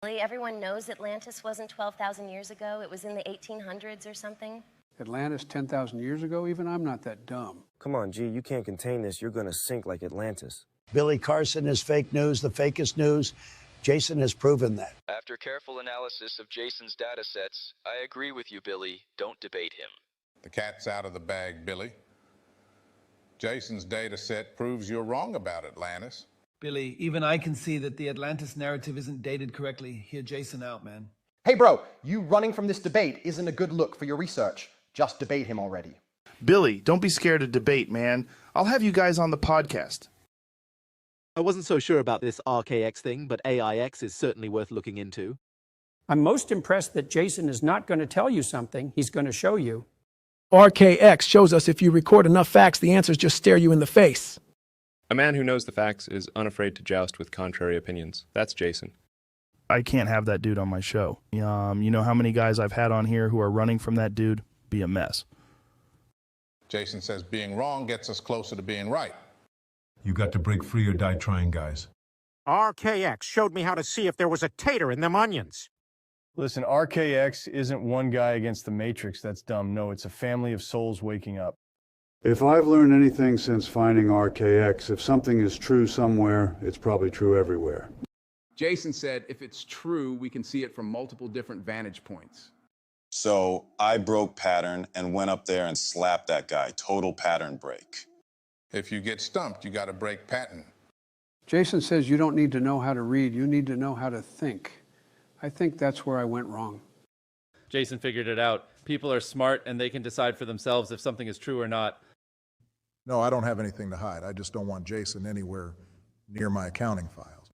Everyone knows Atlantis wasn't 12,000 years ago. It was in the 1800s or something. Atlantis 10,000 years ago? Even I'm not that dumb. Come on, G, you can't contain this. You're gonna sink like Atlantis. Billy Carson is fake news, the fakest news. Jason has proven that. After careful analysis of Jason's data sets, I agree with you, Billy. Don't debate him. The cat's out of the bag, Billy. Jason's data set proves you're wrong about Atlantis. Billy, even I can see that the Atlantis narrative isn't dated correctly. Hear Jason out, man. Hey bro, you running from this debate isn't a good look for your research. Just debate him already. Billy, don't be scared to debate, man. I'll have you guys on the podcast. I wasn't so sure about this Archaix thing, but AIX is certainly worth looking into. I'm most impressed that Jason is not going to tell you something. He's going to show you. Archaix shows us if you record enough facts, the answers just stare you in the face. A man who knows the facts is unafraid to joust with contrary opinions. That's Jason. I can't have that dude on my show. You know how many guys I've had on here who are running from that dude? Be a mess. Jason says being wrong gets us closer to being right. You got to break free or die trying, guys. Archaix showed me how to see if there was a tater in them onions. Listen, Archaix isn't one guy against the Matrix. That's dumb. No, it's a family of souls waking up. If I've learned anything since finding Archaix, if something is true somewhere, it's probably true everywhere. Jason said if it's true, we can see it from multiple different vantage points. So I broke pattern and went up there and slapped that guy. Total pattern break. If you get stumped, you got to break pattern. Jason says you don't need to know how to read, you need to know how to think. I think that's where I went wrong. Jason figured it out. People are smart and they can decide for themselves if something is true or not. No, I don't have anything to hide. I just don't want Jason anywhere near my accounting files.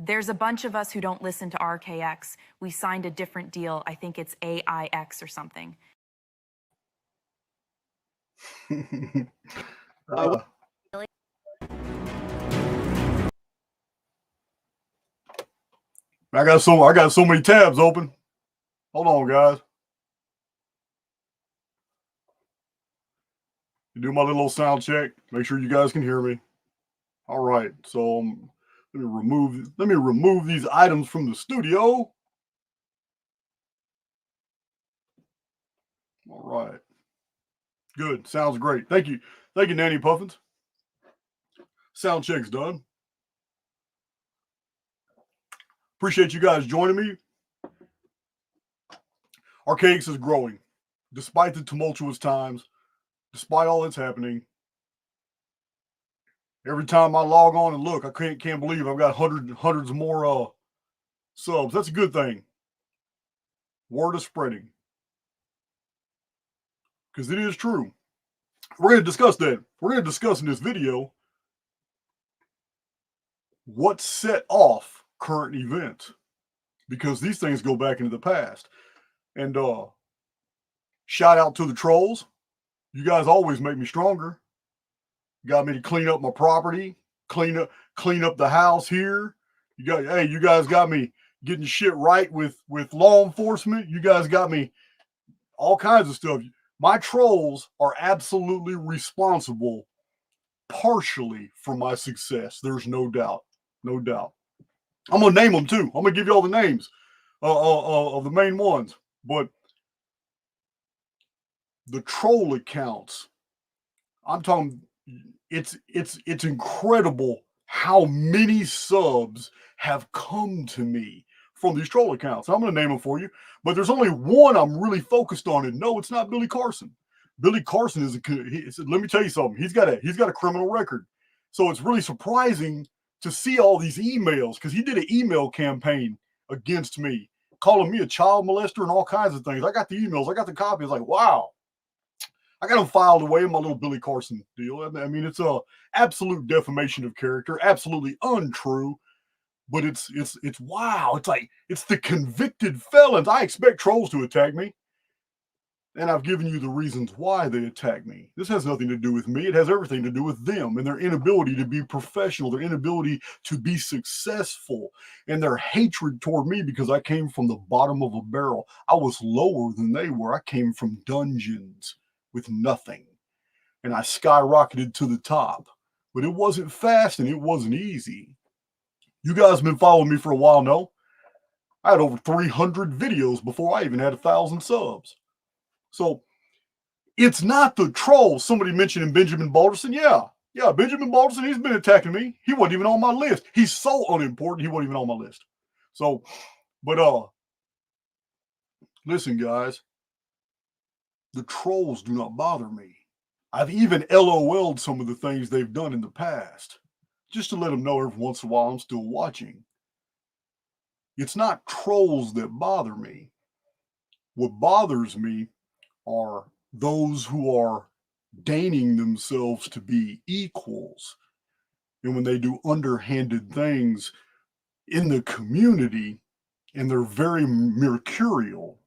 There's a bunch of us who don't listen to Archaix. We signed a different deal. I think it's AIX or something. I got so many tabs open. Hold on, guys. Do my little sound check. Make sure you guys can hear me. All right. So let me remove these items from the studio. All right. Good. Sounds great. Thank you. Thank you, Nanny Puffins. Sound check's done. Appreciate you guys joining me. Archaix is growing. Despite the tumultuous times, despite all that's happening, every time I log on and look, I can't believe I've got hundreds more subs. That's a good thing. Word is spreading. Because it is true. We're going to discuss that. We're going to discuss in this video what set off current events. Because these things go back into the past. And shout out to the trolls. You guys always make me stronger. You got me to clean up my property, clean up the house here. You guys got me getting shit right with law enforcement. You guys got me all kinds of stuff. My trolls are absolutely responsible partially for my success. There's no doubt. No doubt. I'm going to name them too. I'm going to give you all the names of the main ones. But the troll accounts, I'm talking, it's incredible how many subs have come to me from these troll accounts. I'm going to name them for you, but there's only one I'm really focused on, and no, it's not Billy Carson. Billy Carson let me tell you something. He's got a criminal record, so it's really surprising to see all these emails because he did an email campaign against me, calling me a child molester and all kinds of things. I got the emails, I got the copies. Like, wow. I got them filed away in my little Billy Carson deal. I mean, it's a absolute defamation of character, absolutely untrue. But it's wow. It's like it's the convicted felons. I expect trolls to attack me, and I've given you the reasons why they attack me. This has nothing to do with me. It has everything to do with them and their inability to be professional, their inability to be successful, and their hatred toward me because I came from the bottom of a barrel. I was lower than they were. I came from dungeons with nothing, and I skyrocketed to the top. But it wasn't fast and it wasn't easy. You guys have been following me for a while now. I had over 300 videos before I even had 1,000 subs. So it's not the trolls. Somebody mentioned Benjamin Balderson. Yeah, Benjamin Balderson, he's been attacking me. He wasn't even on my list. He's so unimportant, he wasn't even on my list. So, but listen, guys, the trolls do not bother me. I've even LOL'd some of the things they've done in the past, just to let them know every once in a while I'm still watching. It's not trolls that bother me. What bothers me are those who are deigning themselves to be equals. And when they do underhanded things in the community, and they're very mercurial.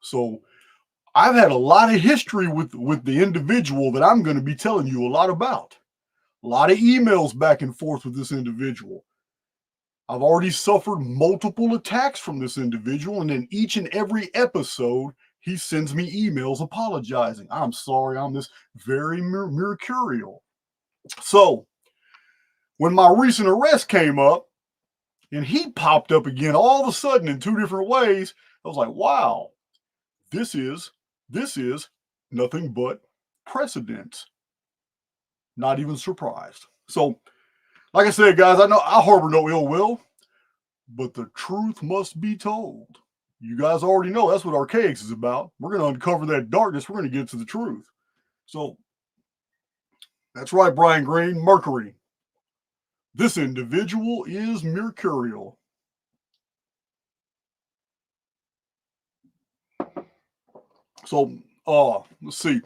So I've had a lot of history with the individual that I'm going to be telling you a lot about. A lot of emails back and forth with this individual. I've already suffered multiple attacks from this individual, and in each and every episode, he sends me emails apologizing. I'm sorry, I'm this very mercurial. So when my recent arrest came up, and he popped up again all of a sudden in 2 different ways, I was like, wow, this is nothing but precedent. Not even surprised. So, like I said, guys, I know I harbor no ill will, but the truth must be told. You guys already know that's what Archaix is about. We're going to uncover that darkness. We're going to get to the truth. So, that's right, Brian Green, Mercury. This individual is mercurial. So, let's see.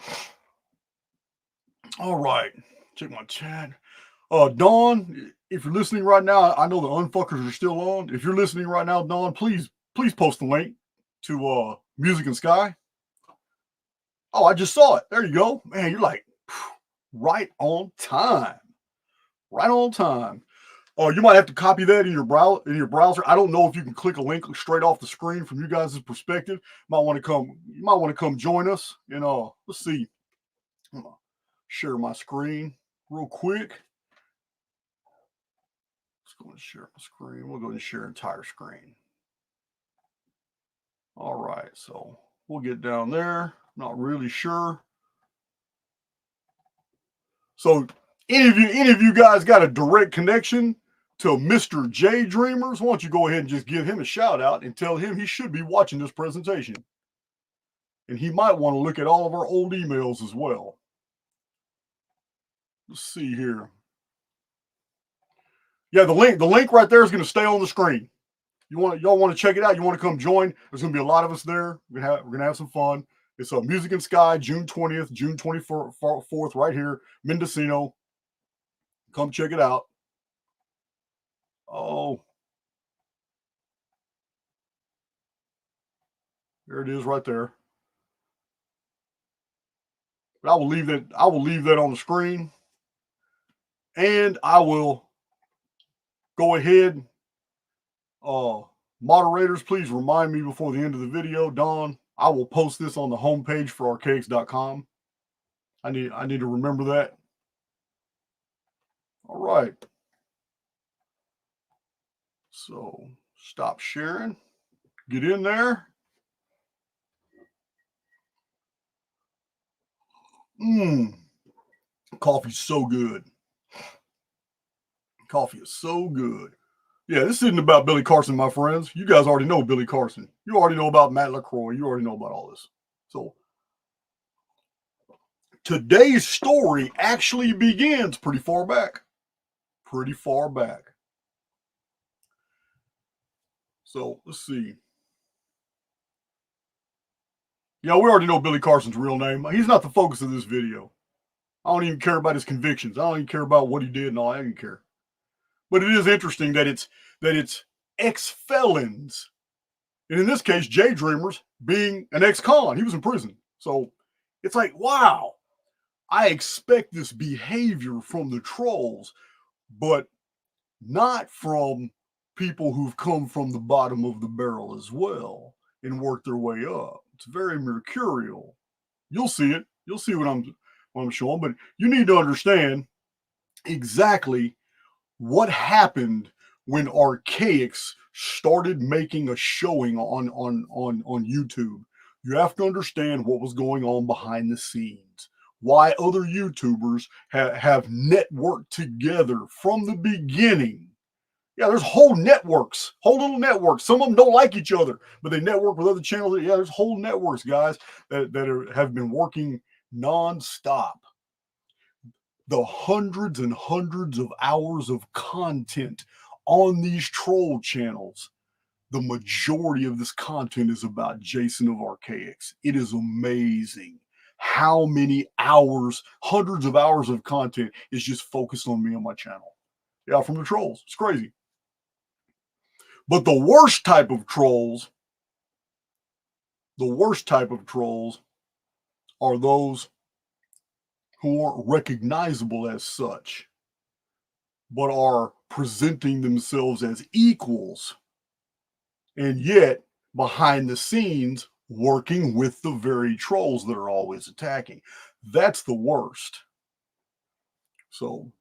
All right. Check my chat. Dawn, if you're listening right now, I know the unfuckers are still on. If you're listening right now, Dawn, please post the link to Music and Sky. Oh, I just saw it. There you go. Man, you're like right on time. Right on time. You might have to copy that in your browser. I don't know if you can click a link straight off the screen from you guys' perspective. You might want to come join us. And let's see. I'm gonna share my screen real quick. Let's go and share my screen. We'll go and share entire screen. All right, so we'll get down there. Not really sure. So any of you guys got a direct connection to Mr. Jdreamerz, why don't you go ahead and just give him a shout out and tell him he should be watching this presentation. And he might want to look at all of our old emails as well. Let's see here. Yeah, the link right there is going to stay on the screen. Y'all want to check it out? You want to come join? There's going to be a lot of us there. We're going to have some fun. It's Music and Sky, June 20th, June 24th, right here, Mendocino. Come check it out. Oh, there it is right there. But I will leave that on the screen, and I will go ahead. Moderators, please remind me before the end of the video. Dawn, I will post this on the homepage for archaix.com. I need to remember that. All right. So stop sharing. Get in there. Coffee's so good. Coffee is so good. Yeah, this isn't about Billy Carson, my friends. You guys already know Billy Carson. You already know about Matt LaCroix. You already know about all this. So today's story actually begins pretty far back. Pretty far back. So let's see. Yeah, we already know Billy Carson's real name. He's not the focus of this video. I don't even care about his convictions. I don't even care about what he did and all. I don't care. But it is interesting that it's ex-felons. And in this case, Jdreamerz being an ex-con. He was in prison. So it's like, wow, I expect this behavior from the trolls, but not from people who've come from the bottom of the barrel as well and worked their way up. It's very mercurial. You'll see it. You'll see what I'm showing, but you need to understand exactly what happened when Archaix started making a showing on YouTube, you have to understand what was going on behind the scenes. Why other YouTubers have networked together from the beginning. Yeah, there's whole networks, whole little networks. Some of them don't like each other, but they network with other channels. Yeah, there's whole networks, guys, that have been working nonstop. The hundreds and hundreds of hours of content on these troll channels, the majority of this content is about Jason of Archaix. It is amazing how many hours, hundreds of hours of content is just focused on me on my channel. Yeah, from the trolls. It's crazy. But the worst type of trolls are those who aren't recognizable as such, but are presenting themselves as equals, and yet behind the scenes working with the very trolls that are always attacking. That's the worst. So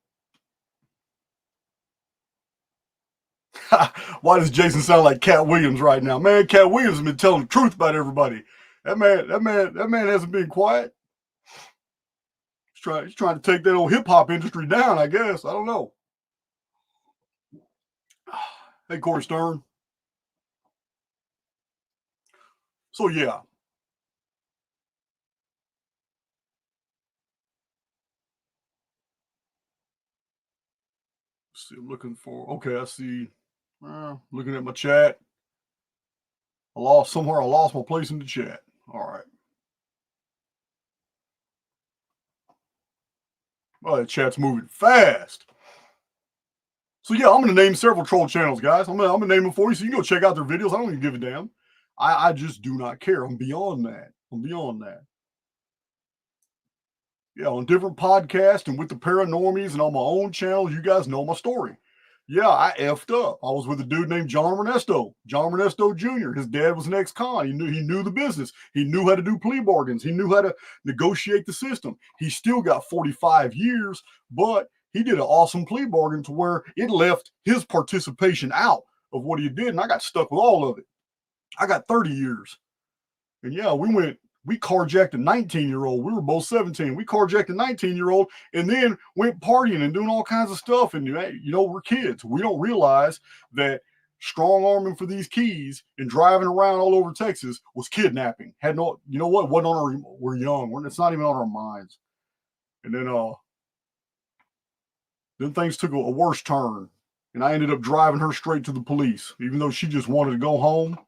why does Jason sound like Cat Williams right now? Man, Cat Williams has been telling the truth about everybody. That man hasn't been quiet. He's trying to take that old hip hop industry down, I guess. I don't know. Hey, Corey Stern. So yeah. See, I'm looking for. Okay, I see. Looking at my chat. I lost my place in the chat. All right. Well, the chat's moving fast. So yeah, I'm gonna name several troll channels, guys. I'm gonna name them for you, so you can go check out their videos. I don't even give a damn. I just do not care. I'm beyond that. Yeah, on different podcasts and with the Paranormies and on my own channel, you guys know my story. Yeah, I effed up. I was with a dude named John Ernesto Jr. His dad was an ex-con. He knew the business. He knew how to do plea bargains. He knew how to negotiate the system. He still got 45 years, but he did an awesome plea bargain to where it left his participation out of what he did, and I got stuck with all of it. I got 30 years. And yeah, we carjacked a 19-year-old. We were both 17. We carjacked a 19-year-old and then went partying and doing all kinds of stuff. And, we're kids. We don't realize that strong arming for these keys and driving around all over Texas was kidnapping. Wasn't on our, we're young. It's not even on our minds. And then things took a worse turn. And I ended up driving her straight to the police, even though she just wanted to go home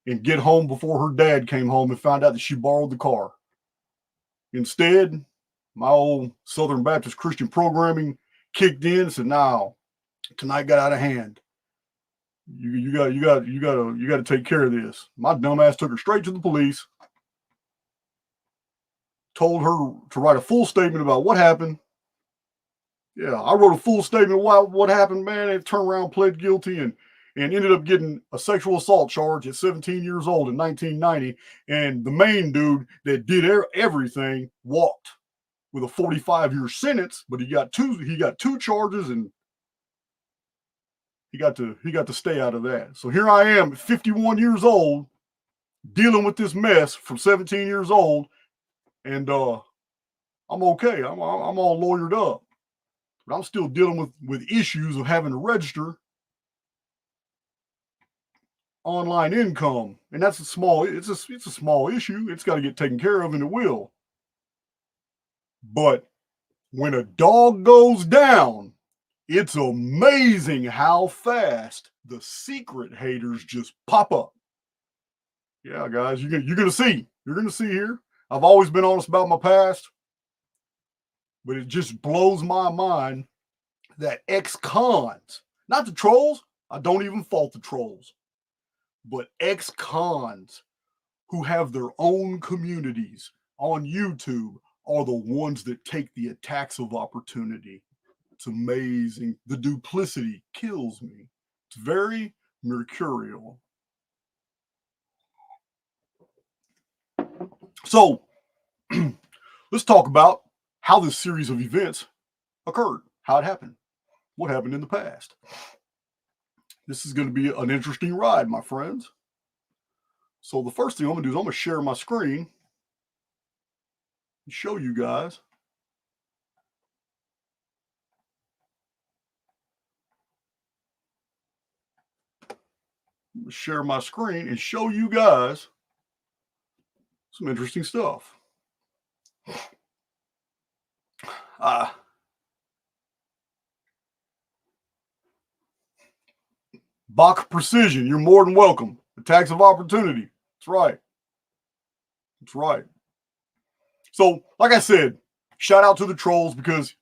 and get home before her dad came home and found out that she borrowed the car. Instead, my old Southern Baptist Christian programming kicked in and said, "No, tonight got out of hand. You got to take care of this." My dumbass took her straight to the police, told her to write a full statement about what happened. Yeah, I wrote a full statement about what happened, man, and turned around, pled guilty, and ended up getting a sexual assault charge at 17 years old in 1990. And the main dude that did everything walked with a 45-year sentence, but he got two charges, and he got to stay out of that. So here I am at 51 years old, dealing with this mess from 17 years old, and I'm okay. I'm all lawyered up, but I'm still dealing with issues of having to register online income, and that's it's a small issue. It's got to get taken care of, and it will. But when a dog goes down, it's amazing how fast the secret haters just pop up. Yeah, guys, you're gonna see here. I've always been honest about my past, but it just blows my mind that ex-cons, not the trolls, I don't even fault the trolls, but ex-cons who have their own communities on YouTube are the ones that take the attacks of opportunity. It's amazing. The duplicity kills me. It's very mercurial. So let's talk about how this series of events occurred, how it happened, what happened in the past. This is going to be an interesting ride, my friends. So the first thing I'm going to do is I'm going to share my screen and show you guys. I'm going to share my screen and show you guys some interesting stuff. Bach Precision, you're more than welcome. Attacks of opportunity. That's right. That's right. So, like I said, shout out to the trolls because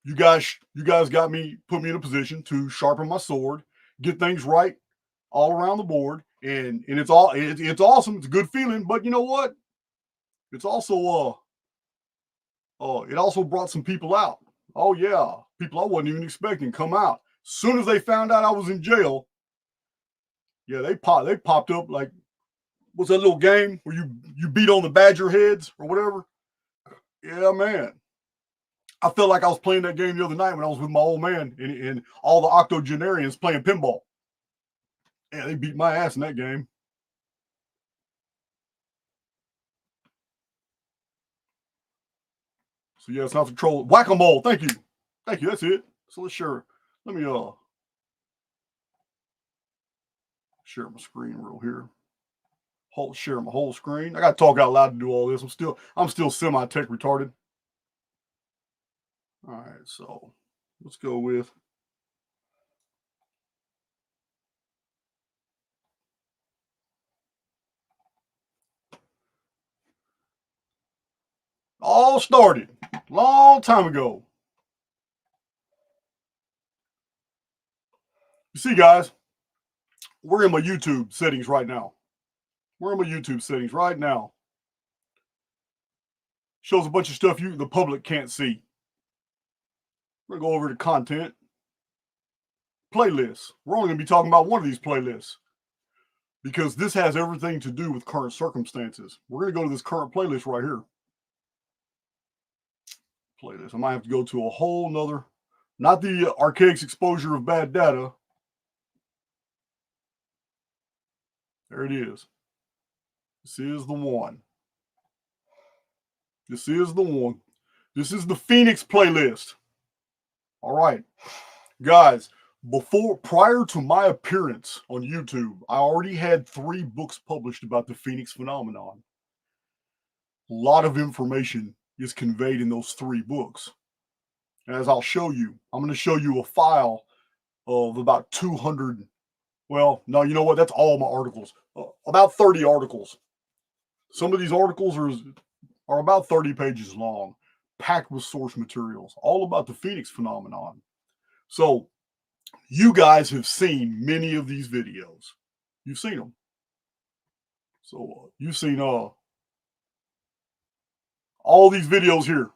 you guys put me in a position to sharpen my sword, get things right all around the board, and it's awesome. It's a good feeling, but you know what? It's also it also brought some people out. Oh yeah, people I wasn't even expecting come out. As soon as they found out I was in jail, yeah, they popped up like, what's that little game where you beat on the badger heads or whatever? Yeah, man. I felt like I was playing that game the other night when I was with my old man and all the octogenarians playing pinball. Yeah, they beat my ass in that game. So yeah, it's not the troll. Whack-a-mole. Thank you. Thank you. That's it. So let's share. Let me share my screen real here. Share my whole screen. I gotta talk out loud to do all this. I'm still semi-tech retarded. All right, so let's go with all started a long time ago. You see, guys, we're in my YouTube settings right now. Shows a bunch of stuff the public can't see. We're going to go over to content. Playlists. We're only going to be talking about one of these playlists because this has everything to do with current circumstances. We're going to go to this current playlist right here. Playlist. I might have to go to a whole nother, not the Archaix exposure of bad data. There it is. This is the one. This is the one. This is the Phoenix playlist. All right, guys, prior to my appearance on YouTube, I already had 3 books published about the Phoenix phenomenon. A lot of information is conveyed in those 3 books. As I'll show you, I'm going to show you a file of about 200. Well, no, you know what? That's all my articles. About 30 articles. Some of these articles are about 30 pages long, packed with source materials, all about the Phoenix phenomenon. So you guys have seen many of these videos. You've seen them. So you've seen all these videos here.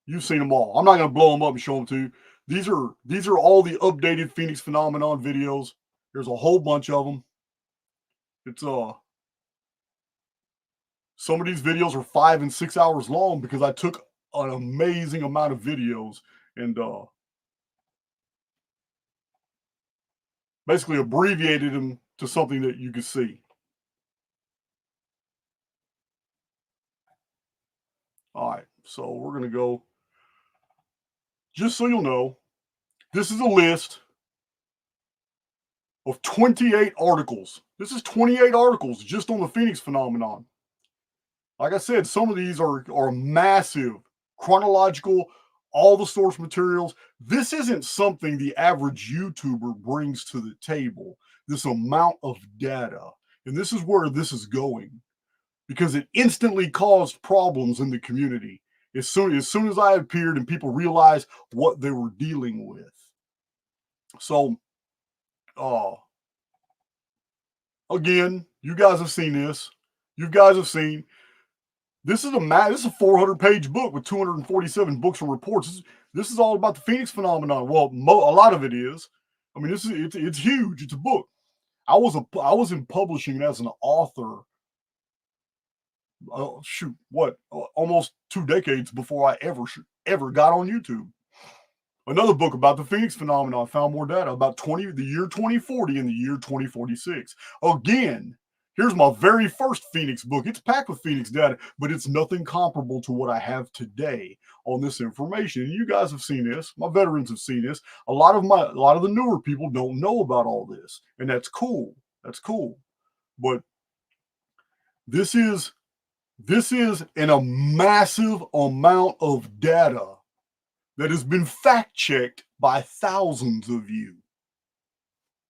You've seen them all. I'm not going to blow them up and show them to you. These are all the updated Phoenix phenomenon videos. There's a whole bunch of them. It's some of these videos are 5 and 6 hours long because I took an amazing amount of videos and basically abbreviated them to something that you could see. All right, so we're going to go, just so you'll know, this is a list of 28 articles. This is 28 articles just on the Phoenix phenomenon. Like I said, some of these are massive, chronological, all the source materials. This isn't something the average YouTuber brings to the table, this amount of data. And this is where this is going, because it instantly caused problems in the community as soon as I appeared and people realized what they were dealing with. So, again, you guys have seen this. You guys have seen this is a 400-page book with 247 books and reports. This is all about the Phoenix phenomenon. Well, a lot of it is. I mean, it's huge. It's a book. I was in publishing as an author. Almost 2 decades before I ever got on YouTube. Another book about the Phoenix phenomenon found more data about the year 2040 and the year 2046. Again, here's my very first Phoenix book. It's packed with Phoenix data, but it's nothing comparable to what I have today on this information. And you guys have seen this. My veterans have seen this. A lot of the newer people don't know about all this, and that's cool. That's cool. But this is a massive amount of data that has been fact-checked by thousands of you.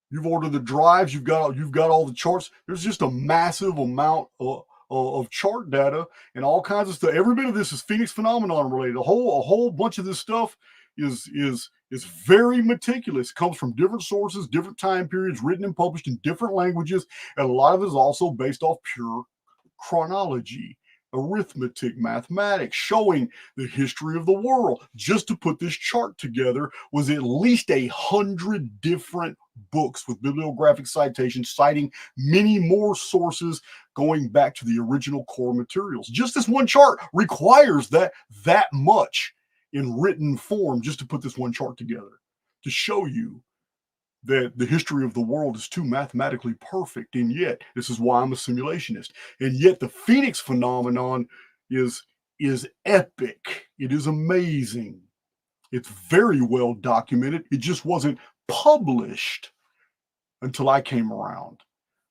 You've ordered the drives, you've got all the charts. There's just a massive amount of chart data and all kinds of stuff. Every bit of this is Phoenix phenomenon related. A whole bunch of this stuff is very meticulous. It comes from different sources, different time periods, written and published in different languages, and a lot of it is also based off pure chronology, arithmetic, mathematics, showing the history of the world. Just to put this chart together was at least 100 different books with bibliographic citations, citing many more sources going back to the original core materials. Just this one chart requires that much in written form just to put this one chart together, to show you that the history of the world is too mathematically perfect. And yet, this is why I'm a simulationist. And yet the Phoenix phenomenon is epic. It is amazing. It's very well documented. It just wasn't published until I came around.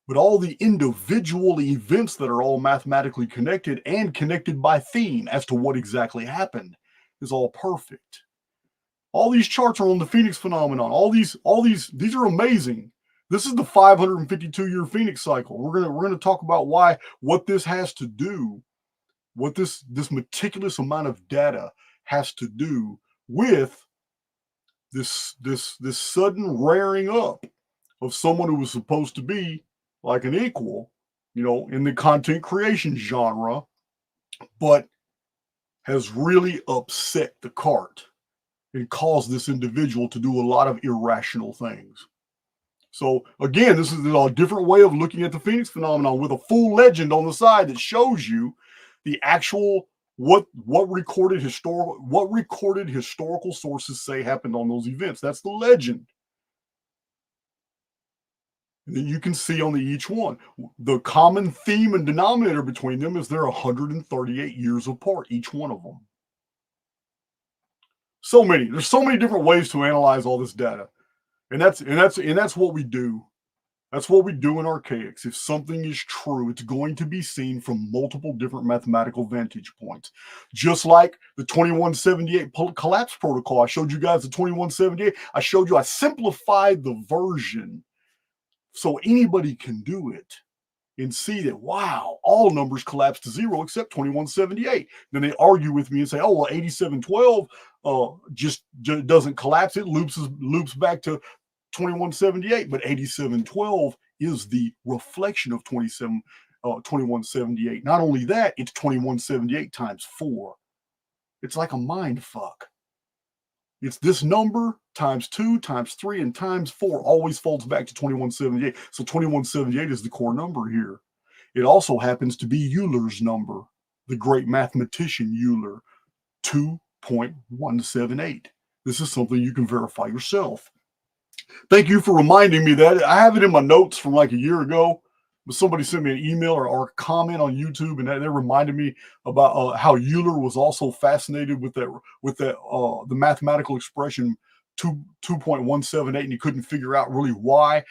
But all the individual events that are all mathematically connected and connected by theme as to what exactly happened is all perfect. All these charts are on the Phoenix phenomenon. These are amazing. This is the 552-year Phoenix cycle. We're gonna talk about what this has to do, what this meticulous amount of data has to do with this sudden rearing up of someone who was supposed to be like an equal, in the content creation genre, but has really upset the cart and caused this individual to do a lot of irrational things. So again, this is a different way of looking at the Phoenix phenomenon with a full legend on the side that shows you the actual what recorded historical sources say happened on those events. That's the legend. And then you can see on each one, the common theme and denominator between them is they're 138 years apart, each one of them. There's so many different ways to analyze all this data. And that's what we do. That's what we do in Archaix. If something is true, it's going to be seen from multiple different mathematical vantage points. Just like the 2178 collapse protocol. I showed you guys the 2178. I simplified the version so anybody can do it and see that, wow, all numbers collapse to zero except 2178. Then they argue with me and say, oh, well, 8712 just doesn't collapse. It loops back to 2178, but 8712 is the reflection of 2178. Not only that, it's 2178 times 4. It's like a mind fuck. It's this number times 2 times 3 and times 4 always folds back to 2178. So 2178 is the core number here. It also happens to be Euler's number, the great mathematician Euler, 2.178. This is something you can verify yourself. Thank you for reminding me that. I have it in my notes from like a year ago, but somebody sent me an email or a comment on YouTube, and they reminded me about how Euler was also fascinated with the mathematical expression 2.178, and he couldn't figure out really why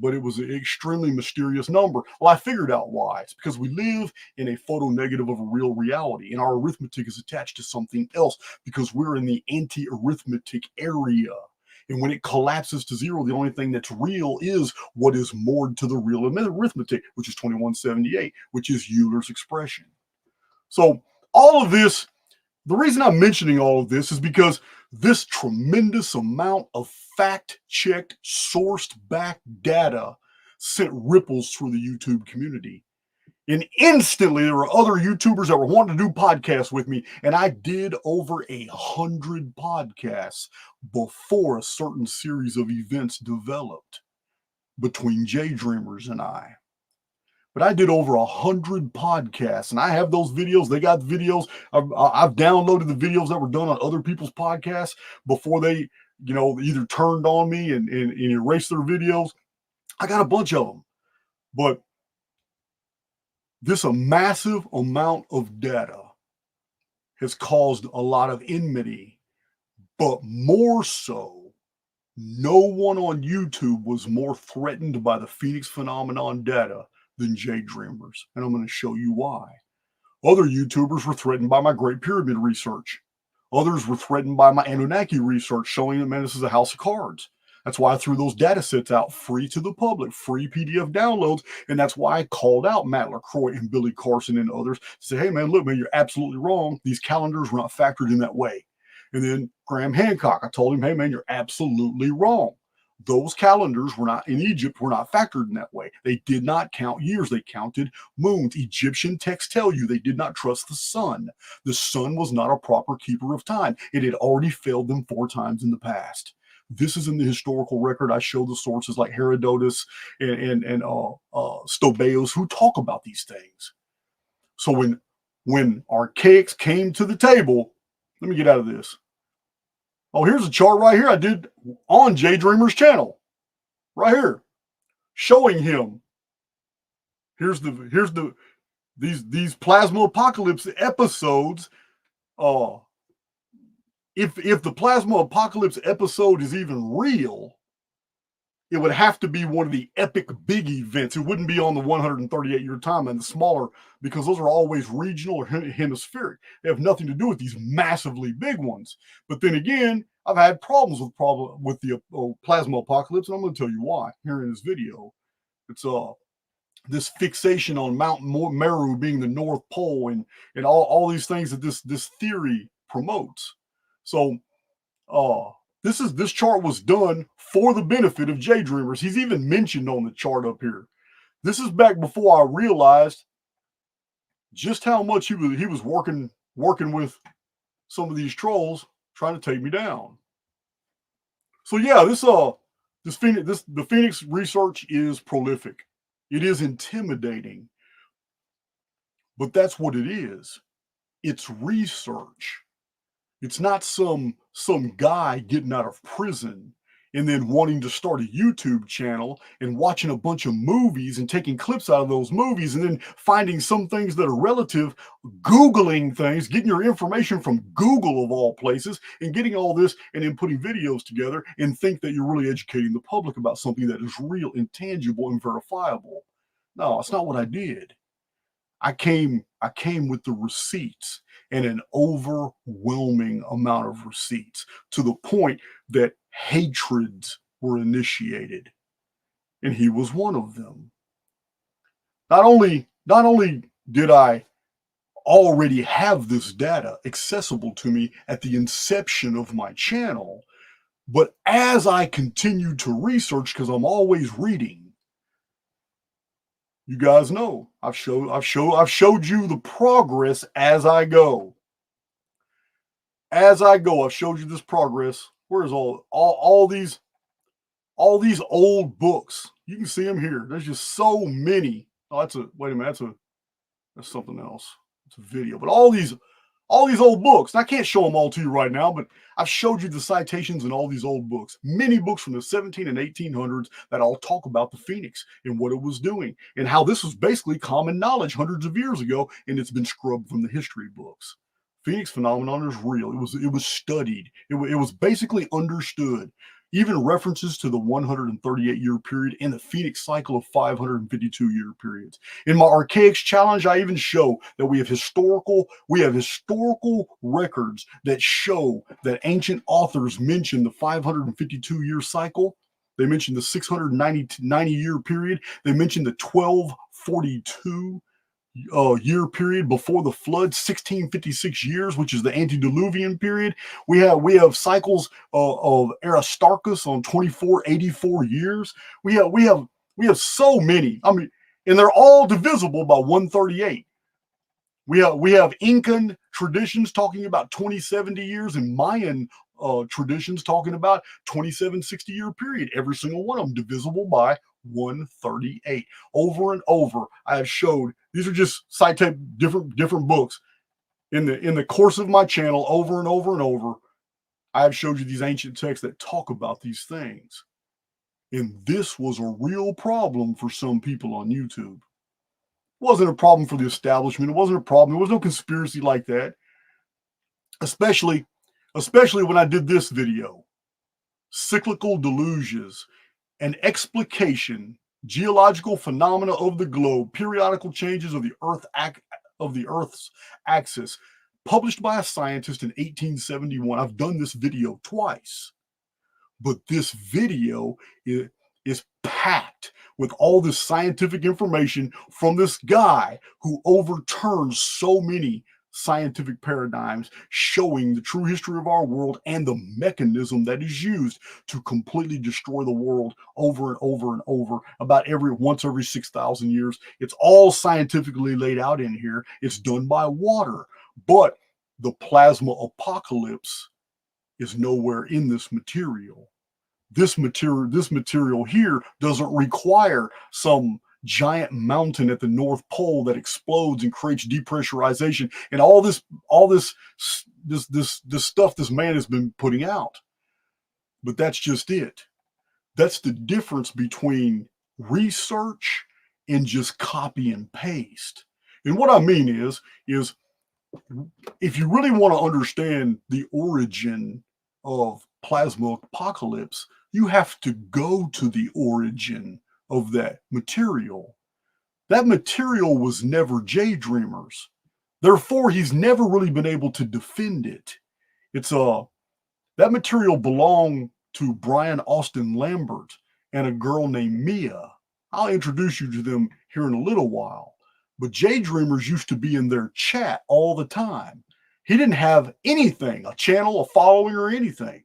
but it was an extremely mysterious number. Well, I figured out why. It's because we live in a photonegative of a real reality, and our arithmetic is attached to something else because we're in the anti-arithmetic area. And when it collapses to zero, the only thing that's real is what is moored to the real arithmetic, which is 2178, which is Euler's expression. So all of this, the reason I'm mentioning all of this is because this tremendous amount of fact-checked, sourced-back data sent ripples through the YouTube community. And instantly, there were other YouTubers that were wanting to do podcasts with me, and I did over 100 podcasts before a certain series of events developed between Jdreamerz and I. but I did over 100 podcasts, and I have those videos. They got videos. I've downloaded the videos that were done on other people's podcasts before they, either turned on me and erased their videos. I got a bunch of them, but this a massive amount of data has caused a lot of enmity, but more so, no one on YouTube was more threatened by the Phoenix phenomenon data than Jdreamerz, and I'm going to show you why. Other YouTubers were threatened by my Great Pyramid research. Others were threatened by my Anunnaki research, showing that, man, this is a house of cards. That's why I threw those data sets out free to the public, free PDF downloads, and that's why I called out Matt LaCroix and Billy Carson and others to say, hey, man, look, man, you're absolutely wrong. These calendars were not factored in that way. And then Graham Hancock, I told him, hey, man, you're absolutely wrong. Those calendars were not in Egypt, were not factored in that way. They did not count years. They counted moons. Egyptian texts tell you they did not trust the sun. The sun was not a proper keeper of time. It had already failed them 4 times in the past. This is in the historical record. I show the sources like Herodotus and Stobaeus who talk about these things. So when Archaix came to the table, let me get out of this. Oh, here's a chart right here I did on Jdreamerz channel, right here, showing him. Here's these plasma apocalypse episodes. If the plasma apocalypse episode is even real, it would have to be one of the epic big events. It wouldn't be on the 138-year timeline, the smaller, because those are always regional or hemispheric. They have nothing to do with these massively big ones. But then again, I've had problems with the plasma apocalypse, and I'm going to tell you why here in this video. It's this fixation on Mount Meru being the North Pole and all these things that this theory promotes. So this chart was done for the benefit of Jdreamerz. He's even mentioned on the chart up here. This is back before I realized just how much he was working with some of these trolls trying to take me down. So yeah, the Phoenix research is prolific. It is intimidating, but that's what it is. It's research. It's not some guy getting out of prison and then wanting to start a YouTube channel and watching a bunch of movies and taking clips out of those movies and then finding some things that are relative, Googling things, getting your information from Google of all places and getting all this and then putting videos together and think that you're really educating the public about something that is real and tangible and verifiable. No, it's not what I did. I came with the receipts and an overwhelming amount of receipts to the point that hatreds were initiated. And he was one of them. Not only did I already have this data accessible to me at the inception of my channel, but as I continued to research, because I'm always reading, you guys know I've showed you the progress as I go. As I go, I've showed you this progress. Where's all these old books? You can see them here. There's just so many. Oh, wait a minute. That's something else. It's a video. But all these old books. And I can't show them all to you right now, but I've showed you the citations in all these old books. Many books from the 17 and 1800s that all talk about the Phoenix and what it was doing and how this was basically common knowledge hundreds of years ago, and it's been scrubbed from the history books. Phoenix phenomenon is real. It was studied. It was basically understood. Even references to the 138-year period and the Phoenix cycle of 552-year periods. In my Archaix challenge, I even show that we have historical records that show that ancient authors mention the 552-year cycle. They mentioned the 690-year period. They mentioned the 1242 year period before the flood, 1656 years, which is the antediluvian period. We have cycles of Aristarchus on 2484 years. We have so many. I mean, and they're all divisible by 138. We have Incan traditions talking about 2070 years and Mayan traditions talking about 27 60-year period, every single one of them divisible by 138. Over and over, I have showed, these are just different books in the course of my channel. Over and over and over, I have showed you these ancient texts that talk about these things. And this was a real problem for some people on YouTube. It wasn't a problem for the establishment. It wasn't a problem. There was no conspiracy like that. Especially when I did this video, Cyclical Delusions, an explication, geological phenomena of the globe, periodical changes of the Earth's axis, published by a scientist in 1871. I've done this video twice, but this video is packed with all this scientific information from this guy who overturns so many scientific paradigms, showing the true history of our world and the mechanism that is used to completely destroy the world over and over and over, about once every 6,000 years. It's all scientifically laid out in here. It's done by water, but the plasma apocalypse is nowhere in this material. This material here doesn't require some giant mountain at the North Pole that explodes and creates depressurization and all this stuff this man has been putting out. But that's just it. That's the difference between research and just copy and paste. And what I mean is if you really want to understand the origin of plasma apocalypse, you have to go to the origin of that material. That material was never Jdreamerz. Therefore, he's never really been able to defend it. That material belonged to Brian Austin Lambert and a girl named Mia. I'll introduce you to them here in a little while. But Jdreamerz used to be in their chat all the time. He didn't have anything, a channel, a following, or anything.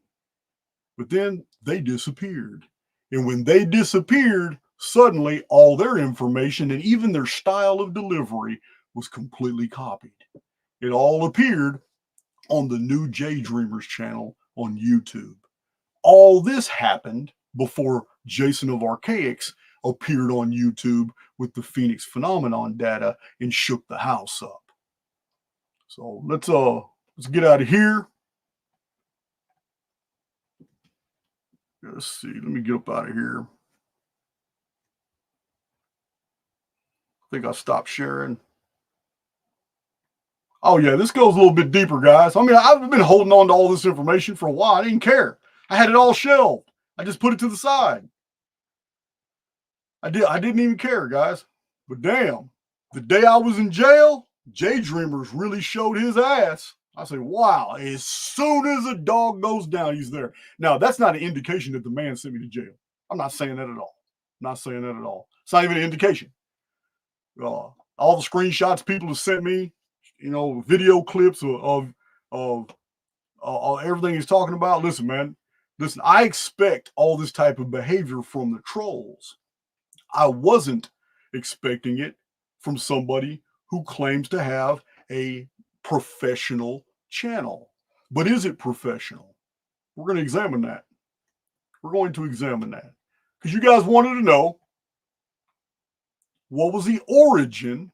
But then they disappeared. And when they disappeared, suddenly all their information and even their style of delivery was completely copied. It all appeared on the new Jdreamerz channel on YouTube. All this happened before Jason of Archaix appeared on YouTube with the Phoenix phenomenon data and shook the house up. So let's get out of here. Let's see. Let me get up out of here. I think I stopped sharing. Oh yeah, this goes a little bit deeper, guys. I mean, I've been holding on to all this information for a while. I didn't care. I had it all shelved. I just put it to the side. I didn't even care, guys. But damn, the day I was in jail, Jdreamerz really showed his ass. I say, wow, as soon as a dog goes down, he's there. Now, that's not an indication that the man sent me to jail. I'm not saying that at all. I'm not saying that at all. It's not even an indication. All the screenshots people have sent me, video clips of everything he's talking about. Listen, man, I expect all this type of behavior from the trolls. I wasn't expecting it from somebody who claims to have a professional channel. But is it professional? We're going to examine that. We're going to examine that. Because you guys wanted to know what was the origin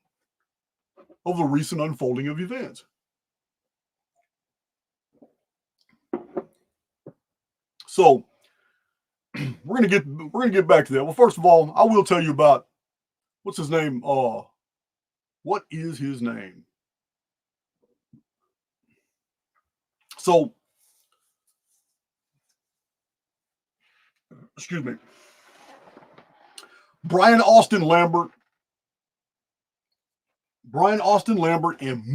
of the recent unfolding of events. So we're gonna get back to that. Well, first of all, I will tell you about what's his name. What is his name? So, excuse me. Brian Austin Lambert and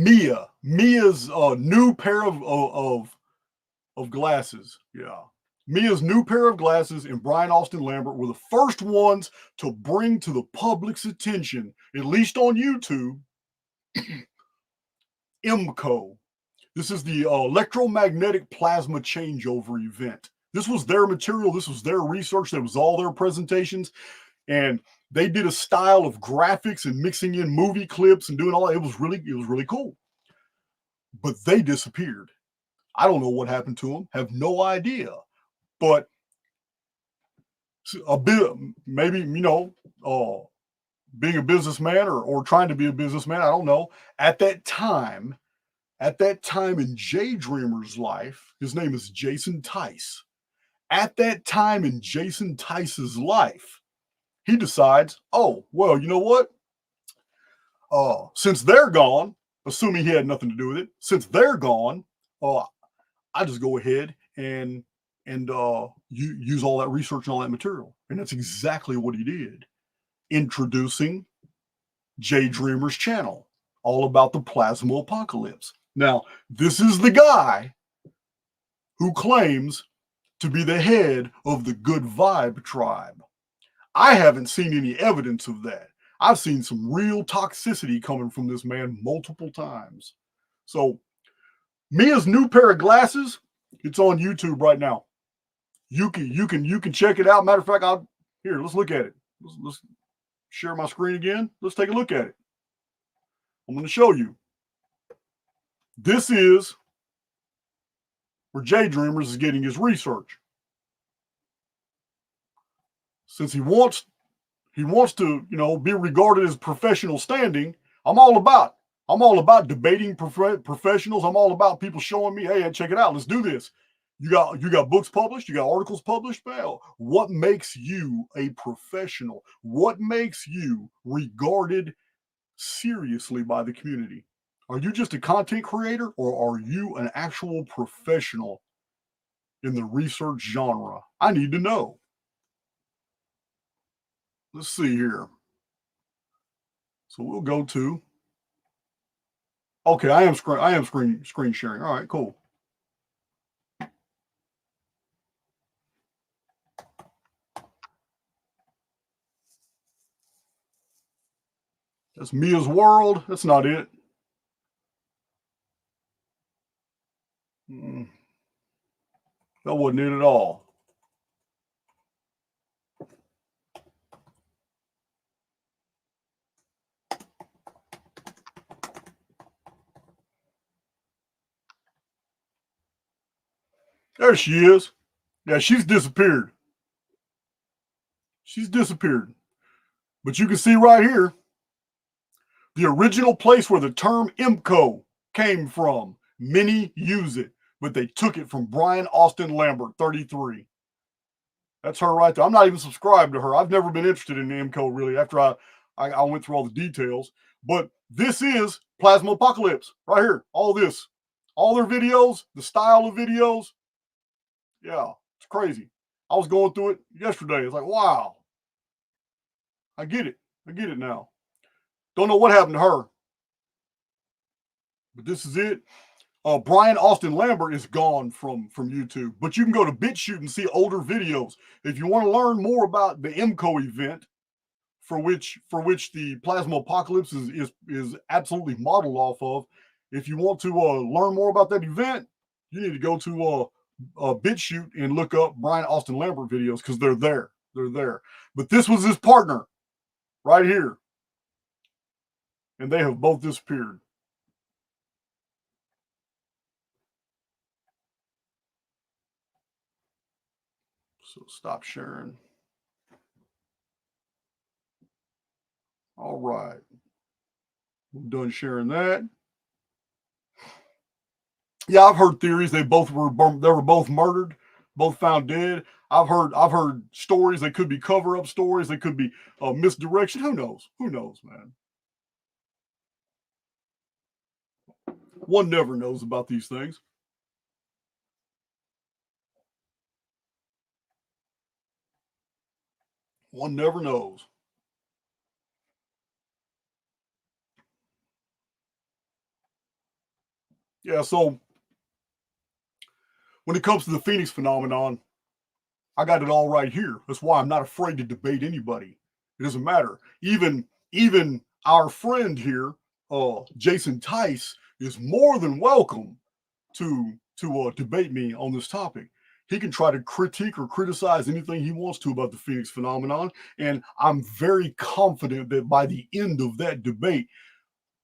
Mia's new pair of glasses. Yeah. Mia's new pair of glasses and Brian Austin Lambert were the first ones to bring to the public's attention, at least on YouTube, EMCO. This is the electromagnetic plasma changeover event. This was their material. This was their research. That was all their presentations. And they did a style of graphics and mixing in movie clips and doing all that. It was really cool. But they disappeared. I don't know what happened to him. Have no idea. But a bit, maybe, being a businessman or trying to be a businessman, I don't know. At that time in Jdreamerz's life, his name is Jason Tice. At that time in Jason Tice's life, he decides, oh, well, you know what? Since they're gone, assuming he had nothing to do with it, since they're gone, I just go ahead and use all that research and all that material. And that's exactly what he did. Introducing Jdreamerz's channel, all about the plasma apocalypse. Now, this is the guy who claims to be the head of the Good Vibe tribe. I haven't seen any evidence of that. I've seen some real toxicity coming from this man multiple times. So, Mia's new pair of glasses, it's on YouTube right now. You can check it out. Matter of fact, let's look at it. Let's share my screen again. Let's take a look at it. I'm going to show you. This is where Jdreamerzz is getting his research. Since he wants to, be regarded as professional standing, I'm all about debating professionals. I'm all about people showing me, hey, check it out. Let's do this. You got books published. You got articles published. Well, what makes you a professional? What makes you regarded seriously by the community? Are you just a content creator, or are you an actual professional in the research genre? I need to know. Let's see here. So we'll go to. Okay, I am screen sharing. All right, cool. That's Mia's World. That's not it. That wasn't it at all. There she is. Yeah, she's disappeared. She's disappeared. But you can see right here, the original place where the term IMCO came from. Many use it, but they took it from Brian Austin Lambert, 33. That's her right there. I'm not even subscribed to her. I've never been interested in the IMCO, really, after I went through all the details. But this is Plasma Apocalypse, right here. All this. All their videos, the style of videos. Yeah, it's crazy. I was going through it yesterday. It's like, wow. I get it. I get it now. Don't know what happened to her. But this is it. Brian Austin Lambert is gone from YouTube. But you can go to BitChute and see older videos. If you want to learn more about the IMCO event, for which the Plasma Apocalypse is absolutely modeled off of, if you want to learn more about that event, you need to go to BitChute and look up Brian Austin Lambert videos, because they're there. They're there. But this was his partner right here. And they have both disappeared. So stop sharing. All right. I'm done sharing that. Yeah, I've heard theories they were both murdered, both found dead. I've heard stories. They could be cover-up stories. They could be misdirection. Who knows? Who knows, man? One never knows about these things. One never knows. Yeah, so when it comes to the Phoenix phenomenon, I got it all right here. That's why I'm not afraid to debate anybody. It doesn't matter. Even our friend here, Jason Tice, is more than welcome to debate me on this topic. He can try to critique or criticize anything he wants to about the Phoenix phenomenon, and I'm very confident that by the end of that debate,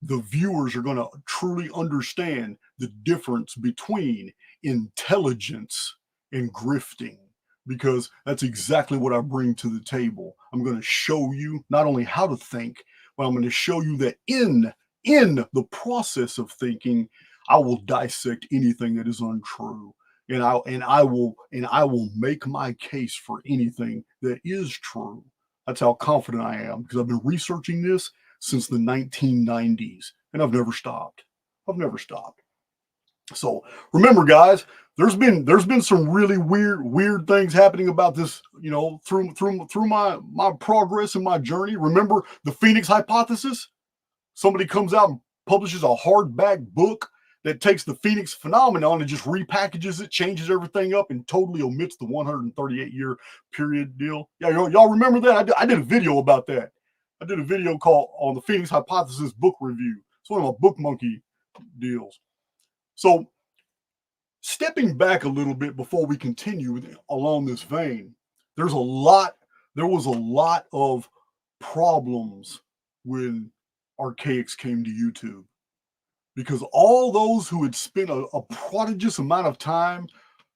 the viewers are going to truly understand the difference between intelligence and grifting, because that's exactly what I bring to the table. I'm going to show you not only how to think, but I'm going to show you that in the process of thinking, I will dissect anything that is untrue. And I will make my case for anything that is true. That's how confident I am, because I've been researching this since the 1990s, and I've never stopped. I've never stopped. So remember, guys, there's been some really weird things happening about this, you know, through my progress and my journey. Remember the Phoenix hypothesis? Somebody comes out and publishes a hardback book that takes the Phoenix phenomenon and just repackages it, changes everything up, and totally omits the 138-year period deal. Yeah, y'all remember that? I did a video about that. I did a video called on the Phoenix hypothesis book review. It's one of my book monkey deals. So stepping back a little bit before we continue along this vein, there was a lot of problems when Archaix came to YouTube, because all those who had spent a prodigious amount of time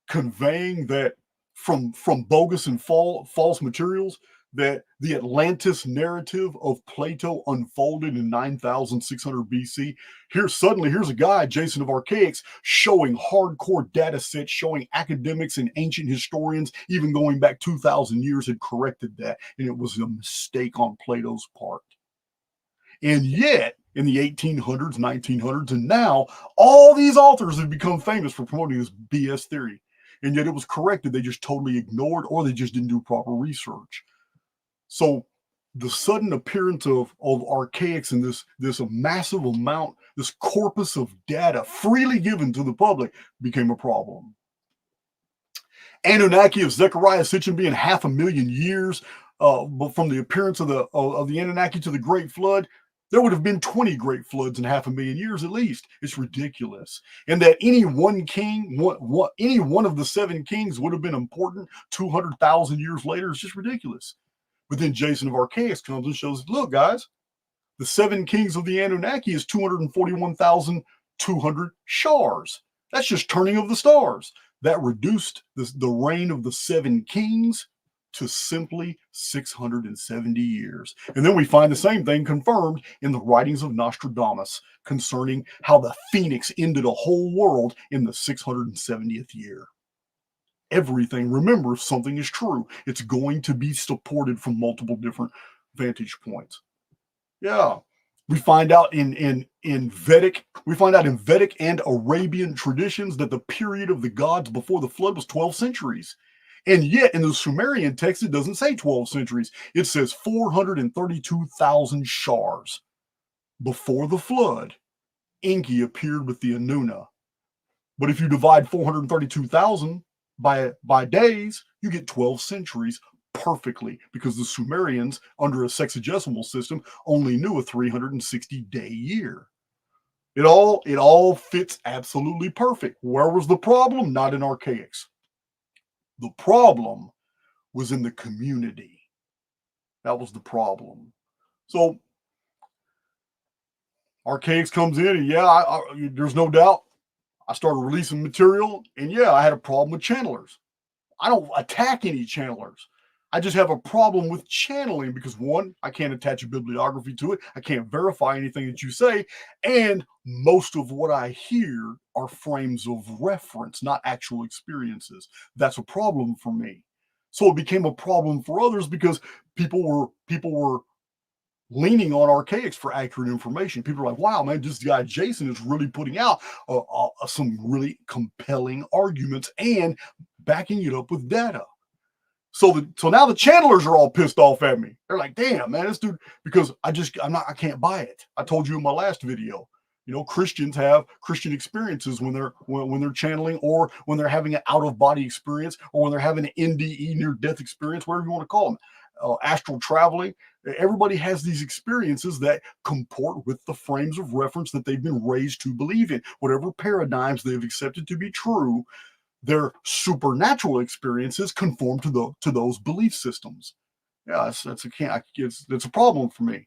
conveying that from bogus and false materials, that the Atlantis narrative of Plato unfolded in 9,600 BC. Here's a guy, Jason of Archaix, showing hardcore data sets, showing academics and ancient historians, even going back 2,000 years, had corrected that, and it was a mistake on Plato's part. And yet, in the 1800s, 1900s, and now, all these authors have become famous for promoting this BS theory. And yet it was corrected. They just totally ignored, or they just didn't do proper research. So the sudden appearance of Archaix and this massive amount, this corpus of data freely given to the public, became a problem. Anunnaki of Zechariah Sitchin being 500,000 years but from the appearance of the Anunnaki to the Great Flood, there would have been 20 great floods in 500,000 years at least. It's ridiculous. And that any one king, any one of the 7 kings would have been important 200,000 years later is just ridiculous. But then Jason of Archaix comes and shows, look, guys, the 7 kings of the Anunnaki is 241,200 shars. That's just turning of the stars. That reduced the reign of the 7 kings to simply 670 years. And then we find the same thing confirmed in the writings of Nostradamus concerning how the phoenix ended a whole world in the 670th year. Everything, remember, if something is true, it's going to be supported from multiple different vantage points. Yeah. We find out in Vedic and Arabian traditions that the period of the gods before the flood was 12 centuries. And yet in the Sumerian text, it doesn't say 12 centuries. It says 432,000 shars. Before the flood, Enki appeared with the Anuna. But if you divide 432,000 by days, you get 12 centuries perfectly, because the Sumerians, under a sexagesimal system, only knew a 360-day year. It all fits absolutely perfect. Where was the problem? Not in Archaix. The problem was in the community. That was the problem. So Archaix comes in, and yeah, there's no doubt I started releasing material, and yeah, I had a problem with channelers. I don't attack any channelers. I just have a problem with channeling because, one, I can't attach a bibliography to it. I can't verify anything that you say. And most of what I hear are frames of reference, not actual experiences. That's a problem for me. So it became a problem for others because people were leaning on Archaix for accurate information. People are like, wow, man, this guy Jason is really putting out some really compelling arguments and backing it up with data. So now the channelers are all pissed off at me. They're like, damn, man, this dude, because I can't buy it. I told you in my last video, you know, Christians have Christian experiences when they're channeling, or when they're having an out-of-body experience, or when they're having an NDE, near-death experience, whatever you want to call them, astral traveling. Everybody has these experiences that comport with the frames of reference that they've been raised to believe in. Whatever paradigms they've accepted to be true, their supernatural experiences conform to those belief systems. Yeah, that's a problem for me.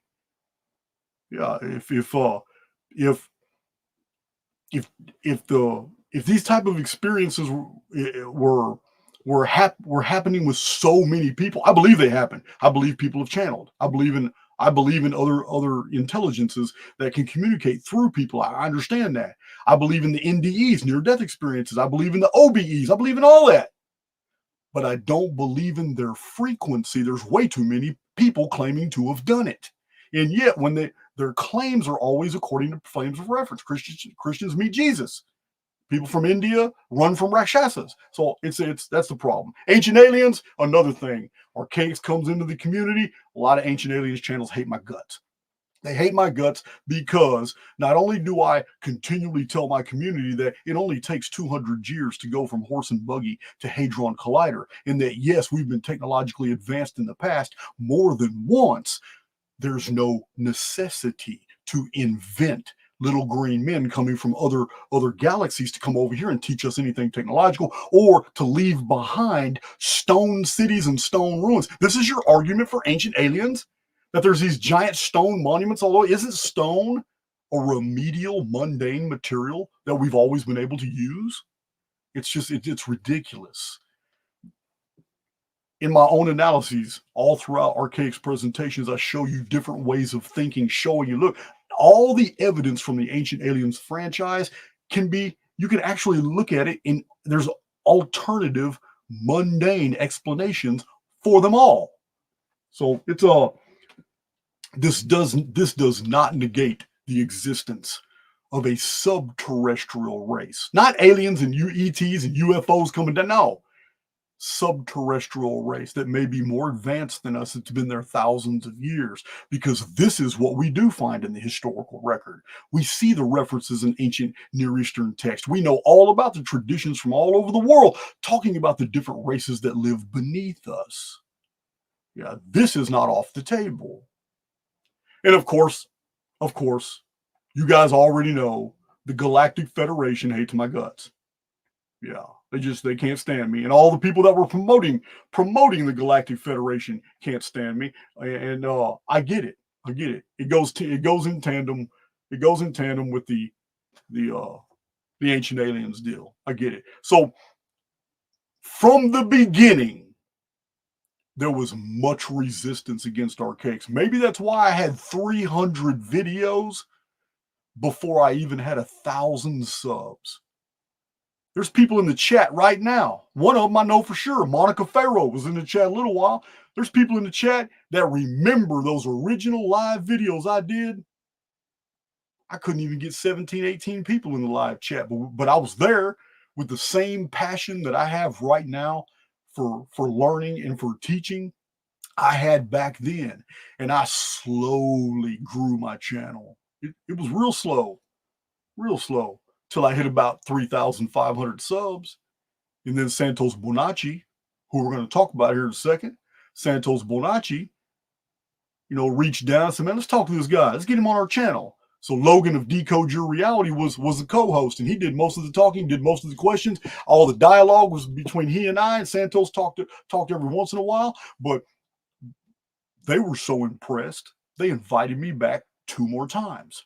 Yeah, if if these type of experiences were happening with so many people, I believe they happen. I believe people have channeled. I believe in other intelligences that can communicate through people. I understand that. I believe in the NDEs, near death experiences. I believe in the OBEs. I believe in all that. But I don't believe in their frequency. There's way too many people claiming to have done it. And yet when their claims are always according to frames of reference. Christians meet Jesus. People from India run from Rakshasas. So that's the problem. Ancient aliens, another thing. Archaix comes into the community. A lot of ancient aliens channels hate my guts. They hate my guts because not only do I continually tell my community that it only takes 200 years to go from horse and buggy to Hadron Collider, and that yes, we've been technologically advanced in the past more than once, there's no necessity to invent little green men coming from other galaxies to come over here and teach us anything technological, or to leave behind stone cities and stone ruins. This is your argument for ancient aliens? That there's these giant stone monuments, although isn't stone a remedial, mundane material that we've always been able to use? It's ridiculous. In my own analyses, all throughout Archaix presentations, I show you different ways of thinking, showing you, look, all the evidence from the Ancient Aliens franchise you can actually look at it and there's alternative, mundane explanations for them all. So this does not negate the existence of a subterrestrial race. Not aliens and ETs and UFOs coming down, no. Subterrestrial race that may be more advanced than us. It's been there thousands of years, because this is what we do find in the historical record. We see the references in ancient Near Eastern texts. We know all about the traditions from all over the world talking about the different races that live beneath us. Yeah, this is not off the table. And of course, you guys already know the Galactic Federation hates my guts. Yeah, they can't stand me, and all the people that were promoting the Galactic Federation can't stand me. And I get it. It goes in tandem. It goes in tandem with the Ancient Aliens deal. I get it. So from the beginning, there was much resistance against Archaix. Maybe that's why I had 300 videos before I even had 1,000 subs. There's people in the chat right now. One of them I know for sure. Monica Farrow was in the chat a little while. There's people in the chat that remember those original live videos I did. I couldn't even get 17, 18 people in the live chat, but I was there with the same passion that I have right now for learning and for teaching I had back then. And I slowly grew my channel. It was real slow, till I hit about 3,500 subs. And then Santos Bonacci, who we're going to talk about here in a second, Santos Bonacci, reached down and said, man, let's talk to this guy. Let's get him on our channel. So Logan of Decode Your Reality was the co-host, and he did most of the talking, did most of the questions. All the dialogue was between he and I, and Santos talked every once in a while. But they were so impressed, they invited me back 2 more times.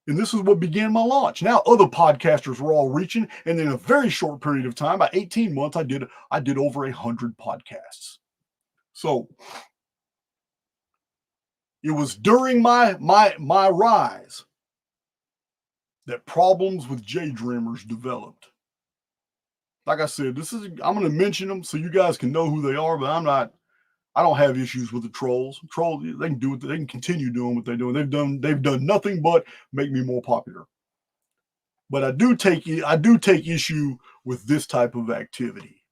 And this is what began my launch. Now other podcasters were all reaching, and in a very short period of time, about 18 months, I did over 100 podcasts. So it was during my rise that problems with Jdreamerz developed. Like I said, I'm going to mention them so you guys can know who they are, but I don't have issues with the trolls. Trolls, they can do what they can continue doing what they're doing. They've done nothing but make me more popular. But I do take issue with this type of activity,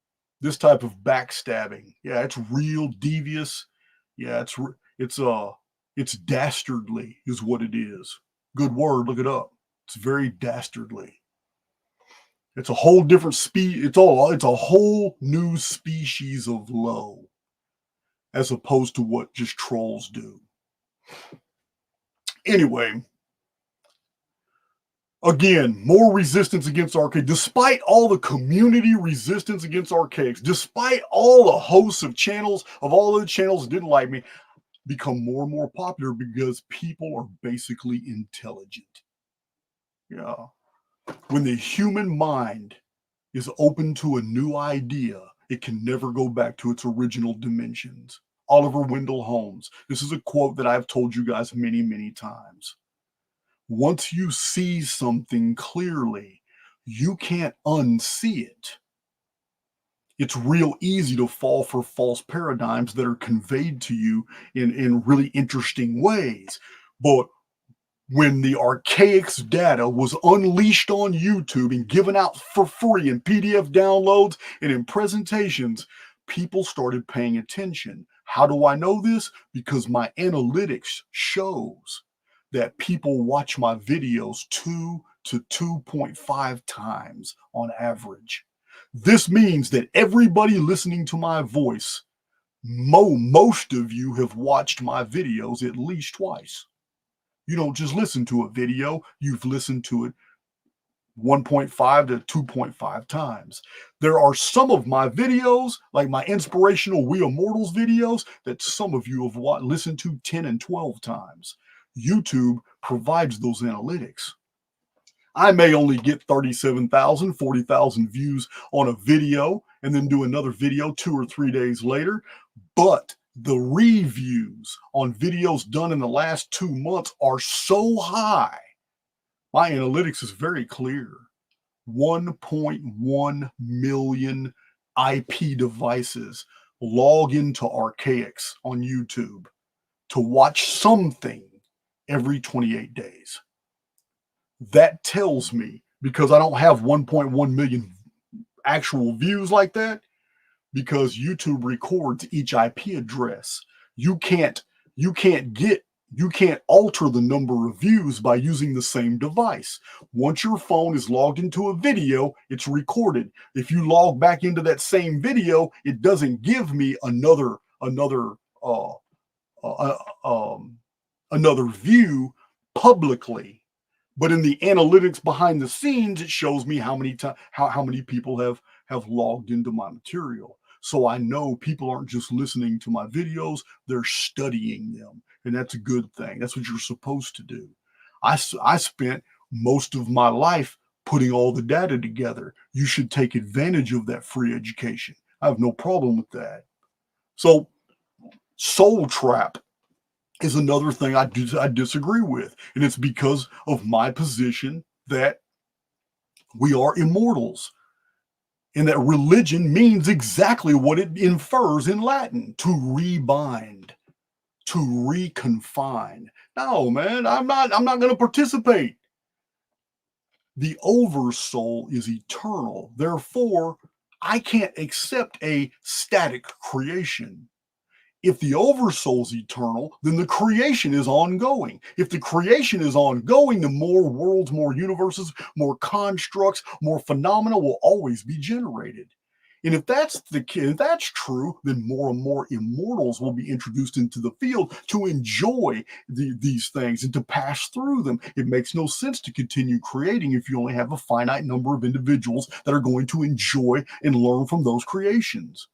this type of backstabbing. Yeah, it's real devious. Yeah, it's dastardly is what it is. Good word, look it up. It's very dastardly. It's a whole different it's a whole new species of low, as opposed to what just trolls do. Anyway, again, more resistance against Archaix. Despite all the community resistance against Archaix, despite all the hosts of channels, of all the channels that didn't like me, become more and more popular because people are basically intelligent. Yeah. When the human mind is open to a new idea, it can never go back to its original dimensions. Oliver Wendell Holmes. This is a quote that I've told you guys many, many times. Once you see something clearly, you can't unsee it. It's real easy to fall for false paradigms that are conveyed to you in really interesting ways. But when the Archaix data was unleashed on YouTube and given out for free in PDF downloads and in presentations, people started paying attention. How do I know this? Because my analytics shows that people watch my videos 2 to 2.5 times on average. This means that everybody listening to my voice, most of you have watched my videos at least twice. You don't just listen to a video, you've listened to it 1.5 to 2.5 times. There are some of my videos, like my inspirational We Immortals videos, that some of you have listened to 10 and 12 times. YouTube provides those analytics. I may only get 37,000, 40,000 views on a video and then do another video 2 or 3 days later, but the reviews on videos done in the last 2 months are so high. My analytics is very clear. 1.1 million IP devices log into Archaix on YouTube to watch something every 28 days. That tells me, because I don't have 1.1 million actual views like that, because YouTube records each IP address. You can't alter the number of views by using the same device. Once your phone is logged into a video, it's recorded. If you log back into that same video, it doesn't give me another view publicly. But in the analytics behind the scenes, it shows me how many people have logged into my material. So I know people aren't just listening to my videos, they're studying them. And that's a good thing. That's what you're supposed to do. I spent most of my life putting all the data together. You should take advantage of that free education. I have no problem with that. So soul trap is another thing I disagree with. And it's because of my position that we are immortals. And that religion means exactly what it infers in Latin: to rebind, to reconfine. No, man, I'm not going to participate. The oversoul is eternal. Therefore, I can't accept a static creation. If the oversoul is eternal, then the creation is ongoing. If the creation is ongoing, then more worlds, more universes, more constructs, more phenomena will always be generated. And if that's true, then more and more immortals will be introduced into the field to enjoy these things and to pass through them. It makes no sense to continue creating if you only have a finite number of individuals that are going to enjoy and learn from those creations.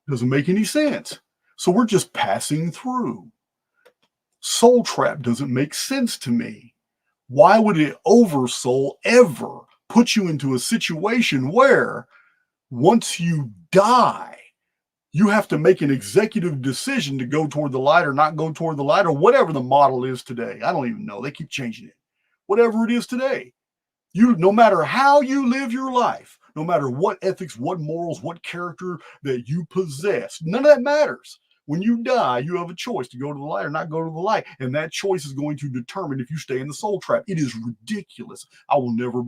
Doesn't make any sense. So we're just passing through. Soul trap doesn't make sense to me. Why would an oversoul ever put you into a situation where once you die, you have to make an executive decision to go toward the light or not go toward the light, or whatever the model is today? I don't even know. They keep changing it. Whatever it is today, no matter how you live your life, no matter what ethics, what morals, what character that you possess, none of that matters. When you die, you have a choice to go to the light or not go to the light. And that choice is going to determine if you stay in the soul trap. It is ridiculous. I will never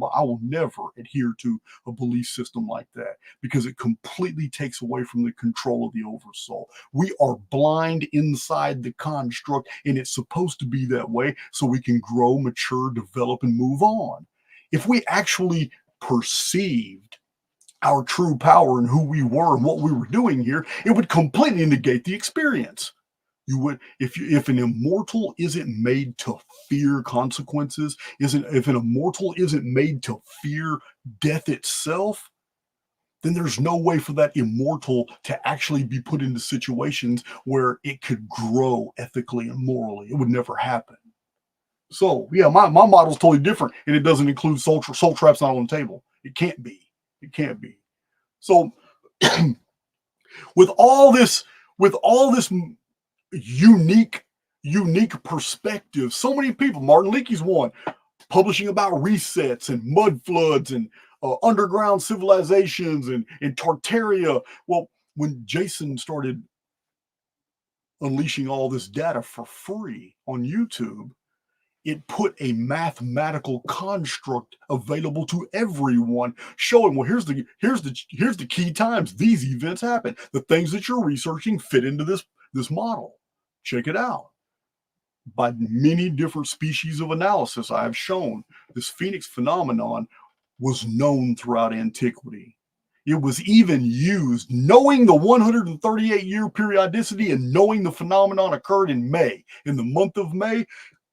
adhere to a belief system like that, because it completely takes away from the control of the oversoul. We are blind inside the construct, and it's supposed to be that way so we can grow, mature, develop, and move on. If we actually perceived our true power and who we were and what we were doing here, it would completely negate the experience. You would, if an immortal isn't made to fear consequences, if an immortal isn't made to fear death itself, then there's no way for that immortal to actually be put into situations where it could grow ethically and morally. It would never happen. So yeah, my model's totally different, and it doesn't include soul traps not on the table. It can't be. It can't be. So with all this unique perspective, so many people. Martin Leakey's one, publishing about resets and mud floods and underground civilizations and Tartaria. Well, when Jason started unleashing all this data for free on YouTube, it put a mathematical construct available to everyone, showing, well, here's the key times these events happen. The things that you're researching fit into this model. Check it out. By many different species of analysis, I have shown this Phoenix phenomenon was known throughout antiquity. It was even used, knowing the 138-year periodicity and knowing the phenomenon occurred in May. In the month of May,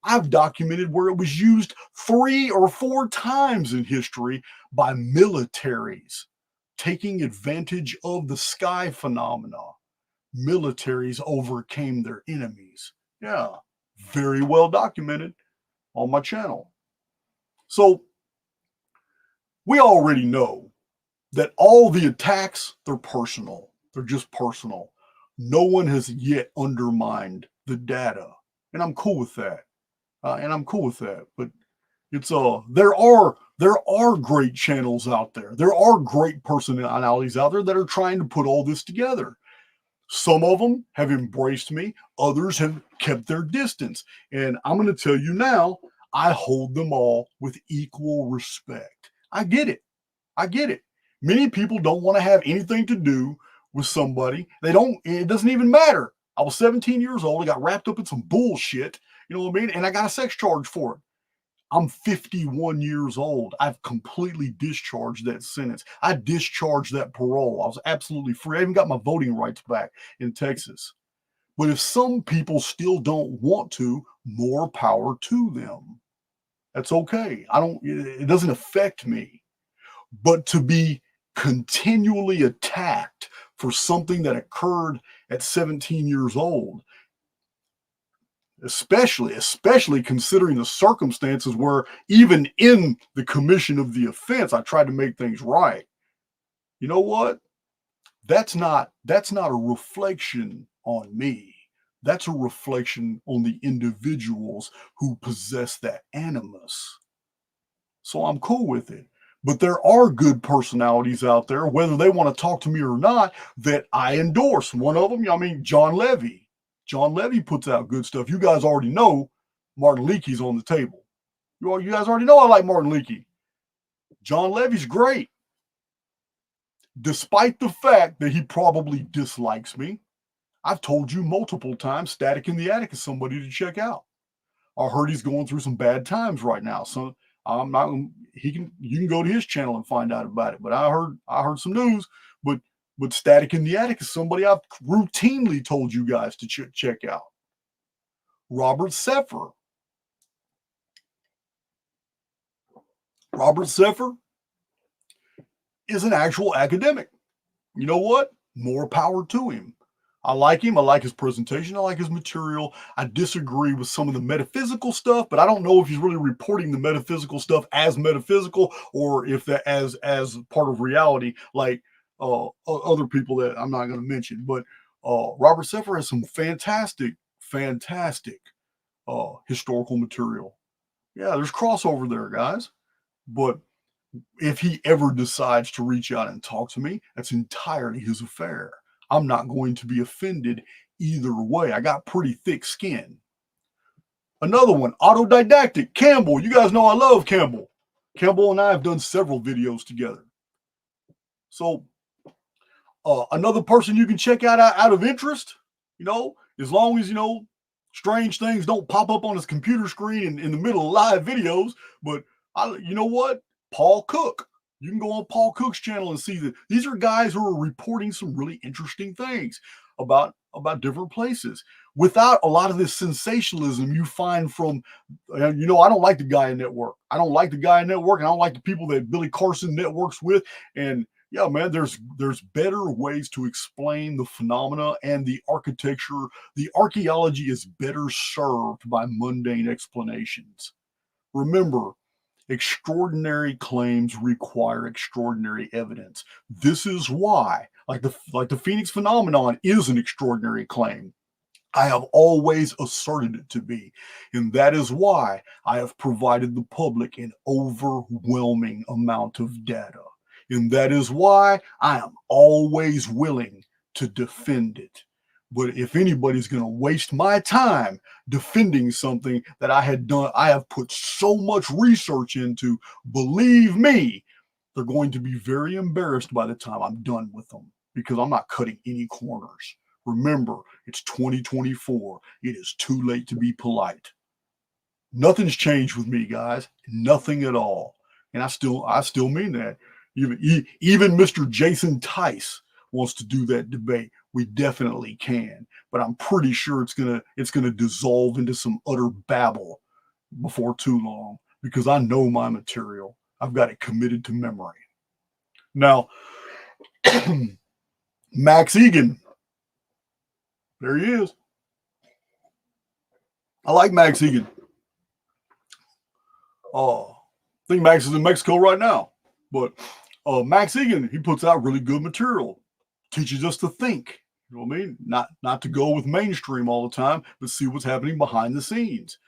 I've documented where it was used 3 or 4 times in history by militaries taking advantage of the sky phenomena. Militaries overcame their enemies. Yeah, very well documented on my channel. So we already know that all the attacks, they're personal. They're just personal. No one has yet undermined the data, and I'm cool with that. But it's there are great channels out there. There are great personalities out there that are trying to put all this together. Some of them have embraced me. Others have kept their distance. And I'm going to tell you now, I hold them all with equal respect. I get it. Many people don't want to have anything to do with somebody. It doesn't even matter. I was 17 years old. I got wrapped up in some bullshit. You know what I mean? And I got a sex charge for it. I'm 51 years old. I've completely discharged that sentence. I discharged that parole. I was absolutely free. I even got my voting rights back in Texas. But if some people still don't want to, more power to them. That's okay. It doesn't affect me. But to be continually attacked for something that occurred at 17 years old, especially considering the circumstances where even in the commission of the offense, I tried to make things right. You know what? That's not a reflection on me. That's a reflection on the individuals who possess that animus. So I'm cool with it. But there are good personalities out there, whether they want to talk to me or not, that I endorse. One of them, John Levy. John Levy puts out good stuff. You guys already know Martin Leakey's on the table. You guys already know I like Martin Leakey. John Levy's great. Despite the fact that he probably dislikes me, I've told you multiple times, Static in the Attic is somebody to check out. I heard he's going through some bad times right now. So you can go to his channel and find out about it. But I heard some news, but Static in the Attic is somebody I've routinely told you guys to check out. Robert Seffer. Robert Seffer is an actual academic. You know what? More power to him. I like him. I like his presentation. I like his material. I disagree with some of the metaphysical stuff, but I don't know if he's really reporting the metaphysical stuff as metaphysical or if that as part of reality, like other people that I'm not going to mention. But Robert Seffer has some fantastic historical material. Yeah, there's crossover there, guys. But if he ever decides to reach out and talk to me, that's entirely his affair. I'm not going to be offended either way. I got pretty thick skin. Another one, autodidactic, Campbell. You guys know I love Campbell. Campbell and I have done several videos together. So another person you can check out of interest, as long as, strange things don't pop up on his computer screen in the middle of live videos. But you know what? Paul Cook. You can go on Paul Cook's channel and see that these are guys who are reporting some really interesting things about different places without a lot of this sensationalism you find from, I don't like the Gaia Network. I don't like the Gaia Network, and I don't like the people that Billy Carson networks with. And, yeah, man, there's better ways to explain the phenomena, and the architecture, the archaeology is better served by mundane explanations. Remember, extraordinary claims require extraordinary evidence. This is why, like the Phoenix phenomenon is an extraordinary claim. I have always asserted it to be, and that is why I have provided the public an overwhelming amount of data. And that is why I am always willing to defend it. But if anybody's going to waste my time defending something that I have put so much research into, believe me, they're going to be very embarrassed by the time I'm done with them, because I'm not cutting any corners. Remember, it's 2024. It is too late to be polite. Nothing's changed with me, guys. Nothing at all. And I still mean that. Even Mr. Jason Tice wants to do that debate. We definitely can, but I'm pretty sure it's gonna dissolve into some utter babble before too long, because I know my material. I've got it committed to memory. Now, Max Egan. There he is. I like Max Egan. I think Max is in Mexico right now. But Max Egan, he puts out really good material. Teaches us to think. You know what I mean? Not to go with mainstream all the time, but see what's happening behind the scenes.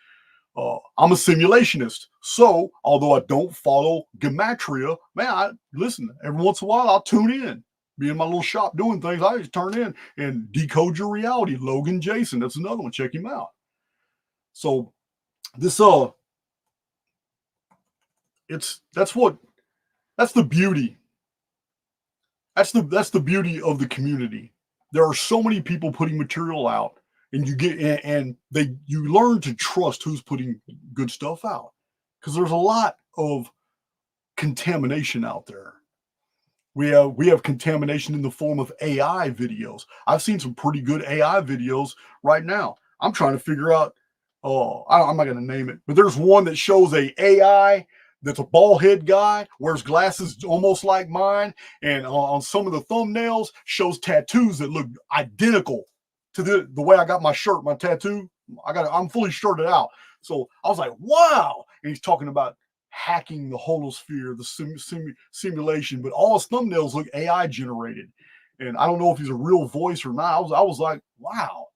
I'm a simulationist. So, although I don't follow gematria, man, listen, every once in a while I'll tune in. Be in my little shop doing things, I just turn in and decode your reality. Logan Jason, that's another one. Check him out. So this that's the beauty. That's the beauty of the community. There are so many people putting material out, and you learn to trust who's putting good stuff out, because there's a lot of contamination out there. We have contamination in the form of AI videos. I've seen some pretty good AI videos right now. I'm trying to figure out, I'm not going to name it, but there's one that shows a AI that's a bald head guy, wears glasses almost like mine, and on some of the thumbnails shows tattoos that look identical to the way I got my shirt, my tattoo. I'm fully shirted out. So I was like, wow. And he's talking about hacking the holosphere, the simulation, but all his thumbnails look AI generated. And I don't know if he's a real voice or not. I was like, wow,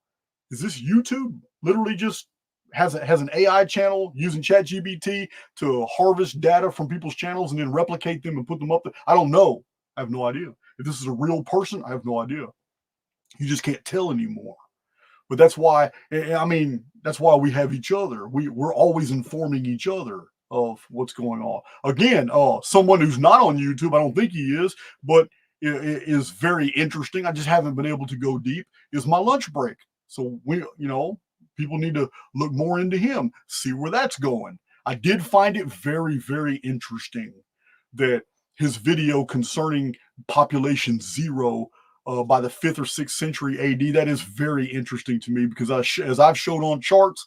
is this YouTube literally just has an AI channel using ChatGPT to harvest data from people's channels and then replicate them and put them up there? I don't know. I have no idea. If this is a real person, I have no idea. You just can't tell anymore. But that's why, that's why we have each other. We're always informing each other of what's going on. Again, someone who's not on YouTube, I don't think he is, but is very interesting. I just haven't been able to go deep, is my lunch break. So people need to look more into him, see where that's going. I did find it very, very interesting that his video concerning population zero by the 5th or 6th century AD, that is very interesting to me, because as I've showed on charts,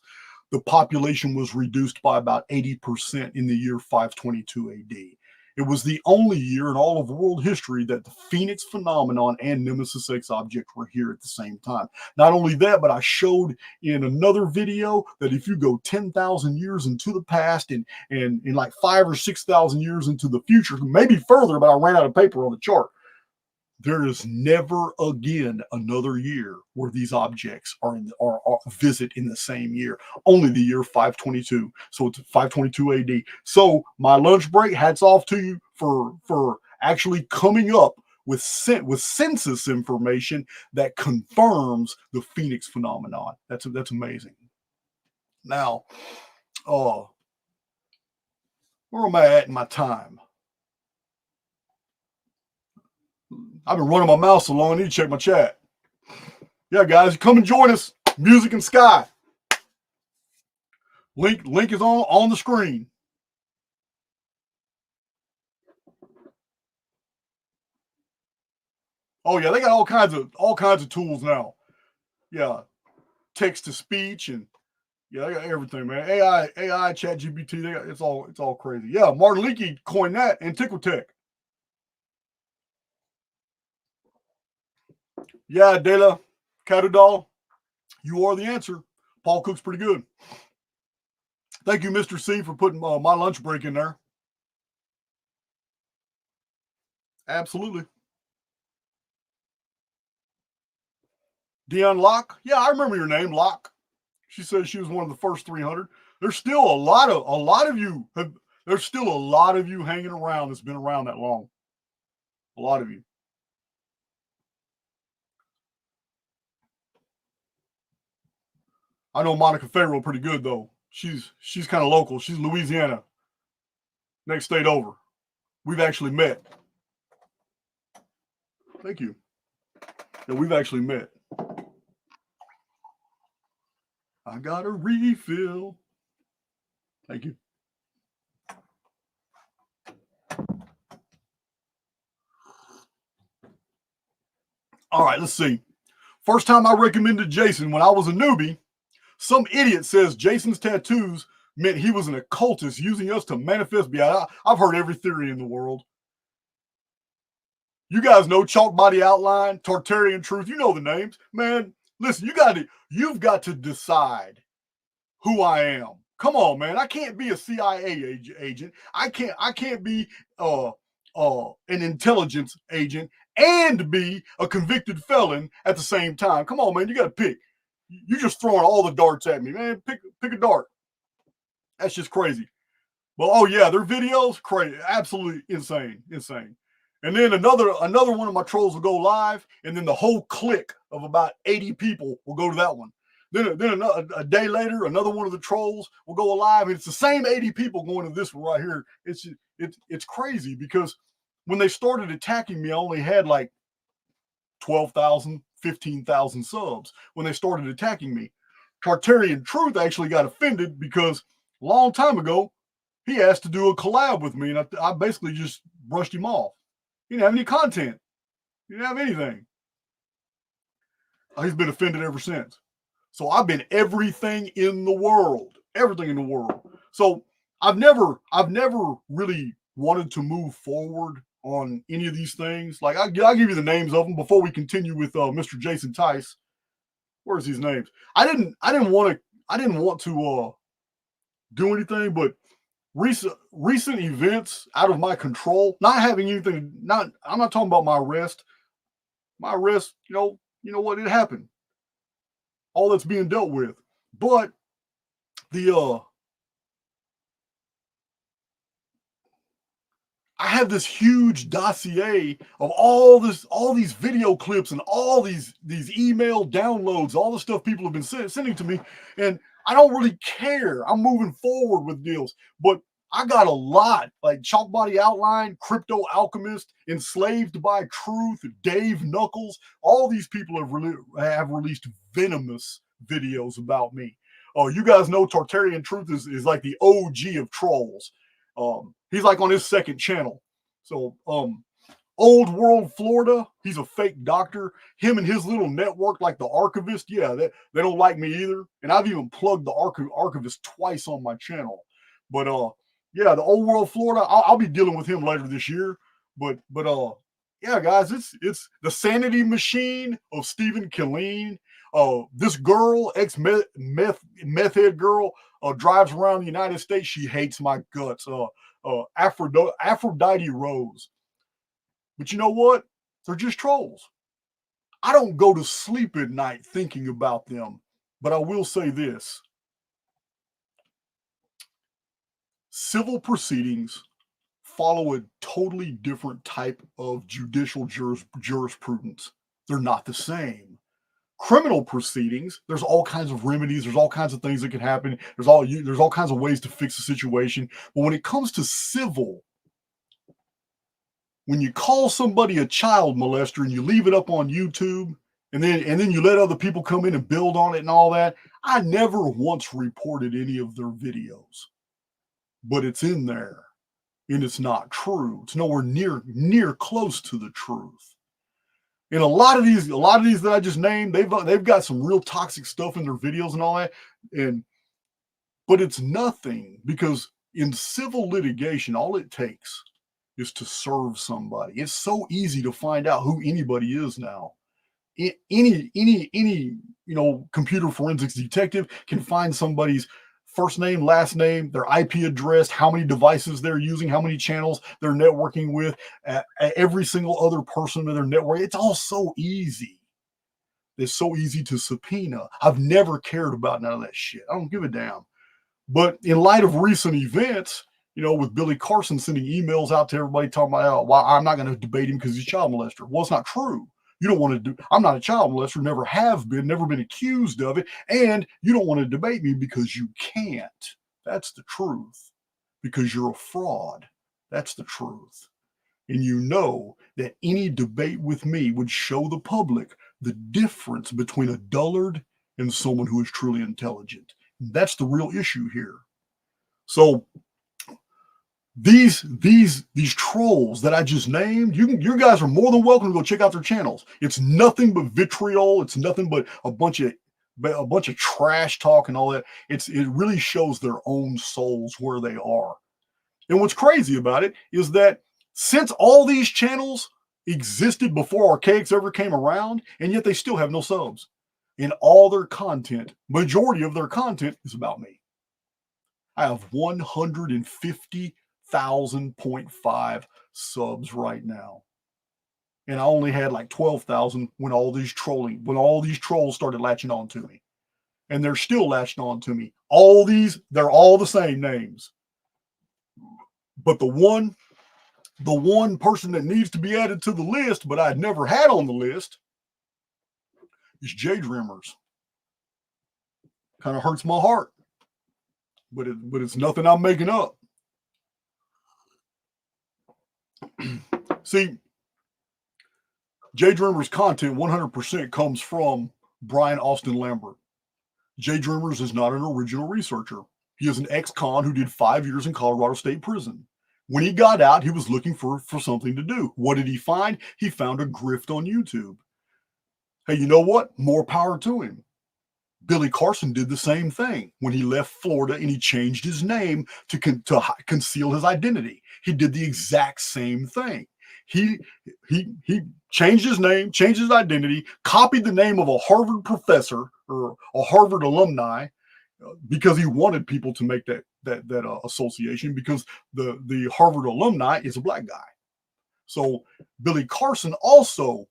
the population was reduced by about 80% in the year 522 AD. It was the only year in all of world history that the Phoenix phenomenon and Nemesis X object were here at the same time. Not only that, but I showed in another video that if you go 10,000 years into the past and in like 5,000 or 6,000 years into the future, maybe further, but I ran out of paper on the chart, there is never again another year where these objects are visit in the same year. Only the year 522. So it's 522 AD. So my lunch break, hats off to you for actually coming up with census information that confirms the Phoenix phenomenon. That's amazing. Now, where am I at in my time? I've been running my mouth so long, I need to check my chat. Yeah, guys, come and join us. Music and Sky. Link is on the screen. Oh yeah, they got all kinds of tools now. Yeah, text to speech, and yeah, they got everything, man. AI, ChatGPT, it's all crazy. Yeah, Martin Leakey coined that, Antiquitech. Yeah, De La Cadudal, you are the answer. Paul Cook's pretty good. Thank you, Mr. C, for putting my lunch break in there. Absolutely. Dion Locke. Yeah, I remember your name, Locke. She says she was one of the first 300. There's still a lot of you there's still a lot of you hanging around that's been around that long. A lot of you. I know Monica Farrell pretty good though. She's kind of local. She's Louisiana. Next state over. We've actually met. Thank you. Yeah, we've actually met. I got a refill. Thank you. All right, let's see. First time I recommended Jason when I was a newbie, some idiot says Jason's tattoos meant he was an occultist using us to manifest beyond. I've heard every theory in the world. You guys know Chalk Body Outline, Tartarian Truth. You know the names. Man, listen, you've got to decide who I am. Come on, man. I can't be a CIA agent. I can't be an intelligence agent and be a convicted felon at the same time. Come on, man. You got to pick. You're just throwing all the darts at me, man. Pick a dart. That's just crazy. Well, oh yeah, their videos, crazy, absolutely insane. And then another one of my trolls will go live, and then the whole clique of about 80 people will go to that one. Then a day later, another one of the trolls will go live, and it's the same 80 people going to this one right here. It's crazy because when they started attacking me, I only had like 12,000, 15,000 subs when they started attacking me. Tartarian Truth actually got offended because a long time ago, he asked to do a collab with me, and I basically just brushed him off. He didn't have any content. He didn't have anything. He's been offended ever since. So I've been everything in the world. So I've never really wanted to move forward on any of these things. Like I'll give you the names of them before we continue with Mr. Jason Tice. Where's these names? I didn't want to do anything, but recent events out of my control, not having anything, I'm not talking about my arrest. My arrest, you know what, it happened. All that's being dealt with. But I have this huge dossier of all these video clips and all these email downloads, all the stuff people have been sending to me, and I don't really care. I'm moving forward with deals, but I got a lot like Chalk Body Outline, Crypto Alchemist, Enslaved by Truth, Dave Knuckles. All these people have released venomous videos about me. You guys know Tartarian Truth is like the OG of trolls. He's like on his second channel. So Old World Florida, he's a fake doctor. Him and his little network, like the Archivist, yeah, they don't like me either. And I've even plugged the Archivist twice on my channel. But yeah, the Old World Florida, I'll be dealing with him later this year. But yeah, guys, it's the sanity machine of Stephen Killeen. This girl, meth head girl, drives around the United States. She hates my guts. Aphrodite Rose. But you know what? They're just trolls. I don't go to sleep at night thinking about them. But I will say this. Civil proceedings follow a totally different type of judicial jurisprudence. They're not the same. Criminal proceedings, there's all kinds of remedies, there's all kinds of things that can happen, there's all kinds of ways to fix the situation. But when it comes to civil, when you call somebody a child molester and you leave it up on YouTube, and then you let other people come in and build on it and all that, I never once reported any of their videos. But it's in there, and it's not true. It's nowhere near close to the truth. And a lot of these that I just named, they've got some real toxic stuff in their videos and all that. But it's nothing, because in civil litigation, all it takes is to serve somebody. It's so easy to find out who anybody is now. any computer forensics detective can find somebody's first name, last name, their IP address, how many devices they're using, how many channels they're networking with, every single other person in their network. It's all so easy. It's so easy to subpoena. I've never cared about none of that shit. I don't give a damn. But in light of recent events, with Billy Carson sending emails out to everybody talking about, well, I'm not going to debate him because he's a child molester. Well, it's not true. You don't want to do, I'm not a child molester, never have been, never been accused of it. And you don't want to debate me because you can't. That's the truth. Because you're a fraud. That's the truth. And you know that any debate with me would show the public the difference between a dullard and someone who is truly intelligent. That's the real issue here. So these trolls that I just named, you guys are more than welcome to go check out their channels. It's nothing but vitriol. It's nothing but a bunch of trash talk and all that. It really shows their own souls where they are. And what's crazy about it is that since all these channels existed before Archaix ever came around, and yet they still have no subs. And all their content, majority of their content is about me. I have 150,000.5 subs right now. And I only had like 12,000 when all these trolls started latching on to me. And they're still latching on to me. They're all the same names. But the one person that needs to be added to the list, but I'd never had on the list, is Jdreamerz. Kind of hurts my heart, but it's nothing I'm making up. See, Jdreamerz content 100% comes from Brian Austin Lambert. Jdreamerz is not an original researcher. He is an ex-con who did 5 years in Colorado State Prison. When he got out, he was looking for something to do. What did he find? He found a grift on YouTube. Hey, you know what? More power to him. Billy Carson did the same thing when he left Florida and he changed his name to conceal his identity. He did the exact same thing. He changed his name, changed his identity, copied the name of a Harvard professor or a Harvard alumni because he wanted people to make that association, because the Harvard alumni is a black guy. So Billy Carson also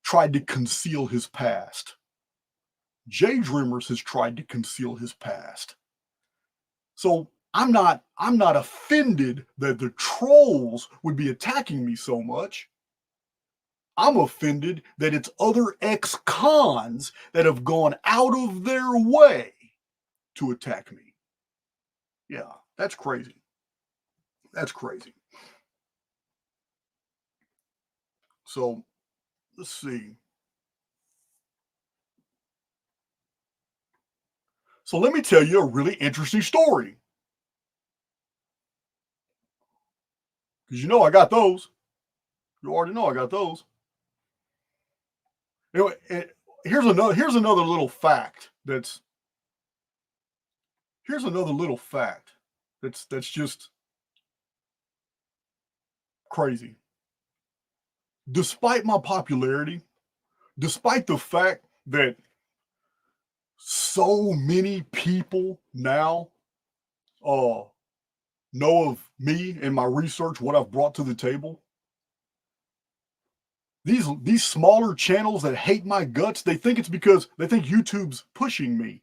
tried to conceal his past. Jdreamerz has tried to conceal his past. So I'm not offended that the trolls would be attacking me so much. I'm offended that it's other ex-cons that have gone out of their way to attack me. Yeah, that's crazy. That's crazy. So let's see. So let me tell you a really interesting story. Because I got those. You already know I got those. Anyway, here's another little fact that's just crazy. Despite my popularity, despite the fact that so many people now know of me and my research, what I've brought to the table, these smaller channels that hate my guts, they think it's because they think YouTube's pushing me.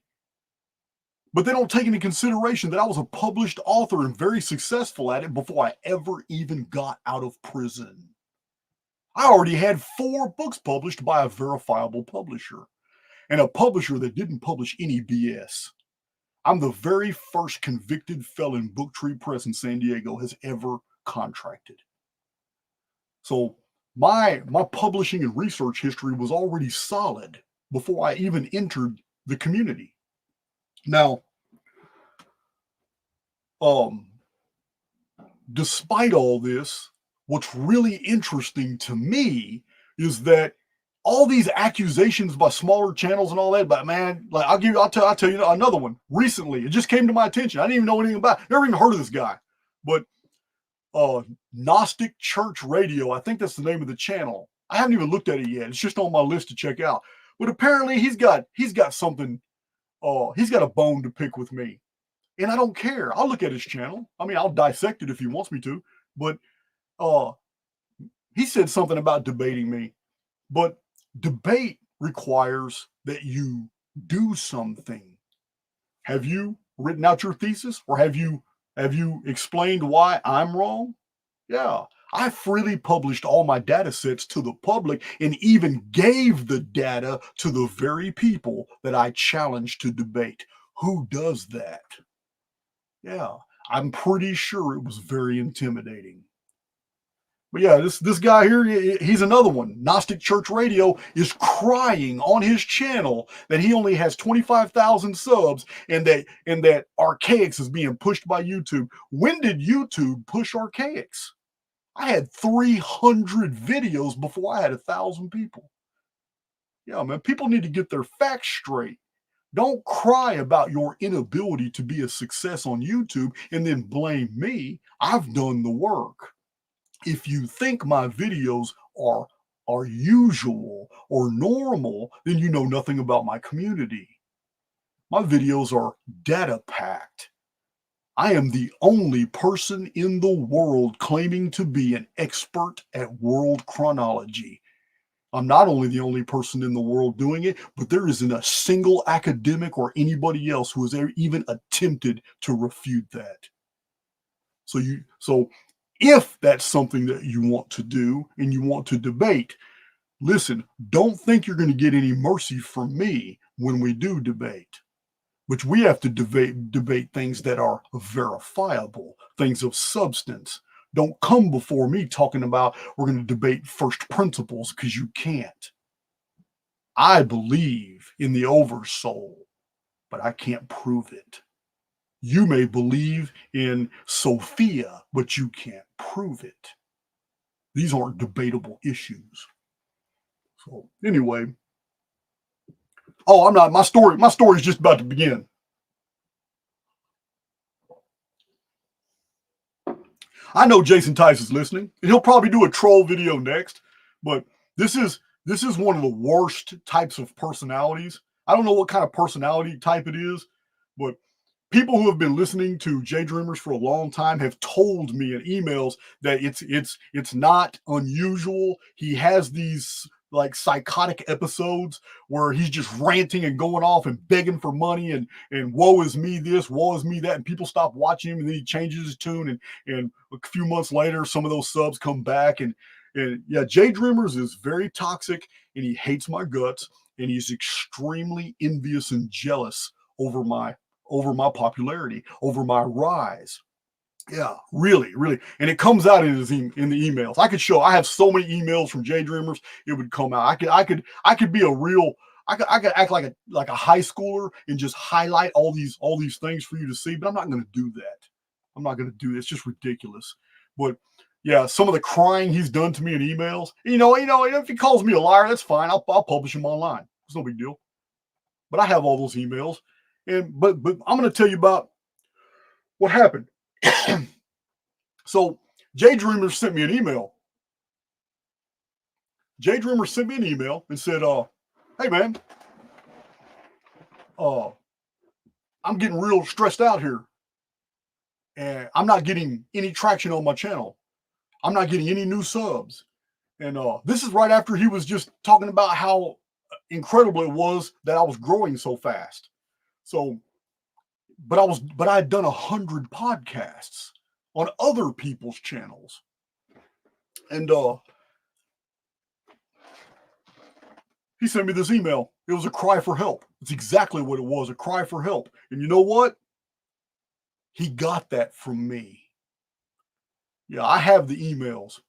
But they don't take into consideration that I was a published author and very successful at it before I ever even got out of prison. I already had 4 books published by a verifiable publisher, and a publisher that didn't publish any BS. I'm the very first convicted felon Booktree Press in San Diego has ever contracted. So my publishing and research history was already solid before I even entered the community. Now, despite all this, what's really interesting to me is that all these accusations by smaller channels and all that, but man, like I'll tell you another one. Recently, it just came to my attention. I didn't even know anything about it. Never even heard of this guy. But Gnostic Church Radio, I think that's the name of the channel. I haven't even looked at it yet. It's just on my list to check out. But apparently he's got something. He's got a bone to pick with me, and I don't care. I'll look at his channel. I mean, I'll dissect it if he wants me to. But he said something about debating me. But debate requires that you do something. Have you written out your thesis, or have you explained why I'm wrong? Yeah. I freely published all my data sets to the public and even gave the data to the very people that I challenged to debate. Who does that? Yeah, I'm pretty sure it was very intimidating. But yeah, this guy here, he's another one. Gnostic Church Radio is crying on his channel that he only has 25,000 subs and that Archaix is being pushed by YouTube. When did YouTube push Archaix? I had 300 videos before I had 1,000 people. Yeah, man, people need to get their facts straight. Don't cry about your inability to be a success on YouTube and then blame me. I've done the work. If you think my videos are usual or normal, then you know nothing about my community. My videos are data packed. I am the only person in the world claiming to be an expert at world chronology. I'm not only the only person in the world doing it, but there isn't a single academic or anybody else who has ever even attempted to refute that. So if that's something that you want to do and you want to debate, listen, don't think you're going to get any mercy from me when we do debate. Which we have to debate things that are verifiable, things of substance. Don't come before me talking about we're going to debate first principles, because you can't. I believe in the oversoul, but I can't prove it. You may believe in Sophia, but you can't prove it. These aren't debatable issues. So anyway. Oh, I'm not. My story is just about to begin. I know Jason Tice is listening, and he'll probably do a troll video next. But this is one of the worst types of personalities. I don't know what kind of personality type it is, but people who have been listening to Jdreamerz for a long time have told me in emails that it's not unusual. He has these like psychotic episodes where he's just ranting and going off and begging for money and woe is me this, woe is me that, and people stop watching him, and then he changes his tune, and a few months later some of those subs come back, and yeah, Jdreamerz is very toxic, and he hates my guts, and he's extremely envious and jealous over my popularity, over my rise. Yeah, really, really. And it comes out in the emails. I have so many emails from Jdreamerz, it would come out. I could be I could act like a high schooler and just highlight all these things for you to see, but I'm not going to do that. I'm not going to do that. It's just ridiculous. But yeah, some of the crying he's done to me in emails, you know, if he calls me a liar, that's fine. I'll publish him online. It's no big deal. But I have all those emails. But I'm going to tell you about what happened. So Jdreamerz sent me an email. Jdreamerz sent me an email and said, hey man, I'm getting real stressed out here. And I'm not getting any traction on my channel. I'm not getting any new subs. And this is right after he was just talking about how incredible it was that I was growing so fast. So, but I had done 100 podcasts on other people's channels. And he sent me this email. It was a cry for help. It's exactly what it was, a cry for help. And you know what? He got that from me. Yeah, I have the emails.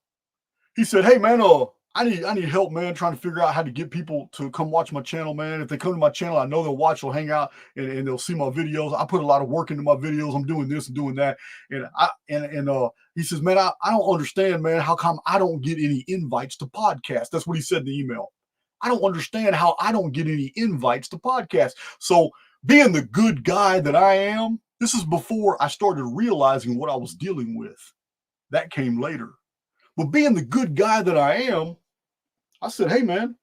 He said, hey man, I need help, man, trying to figure out how to get people to come watch my channel, man. If they come to my channel, I know they'll watch, they'll hang out, and they'll see my videos. I put a lot of work into my videos. I'm doing this and doing that. And he says, man, I don't understand, man, how come I don't get any invites to podcasts? That's what he said in the email. I don't understand how I don't get any invites to podcasts. So being the good guy that I am, this is before I started realizing what I was dealing with. That came later. But being the good guy that I am, I said, hey, man,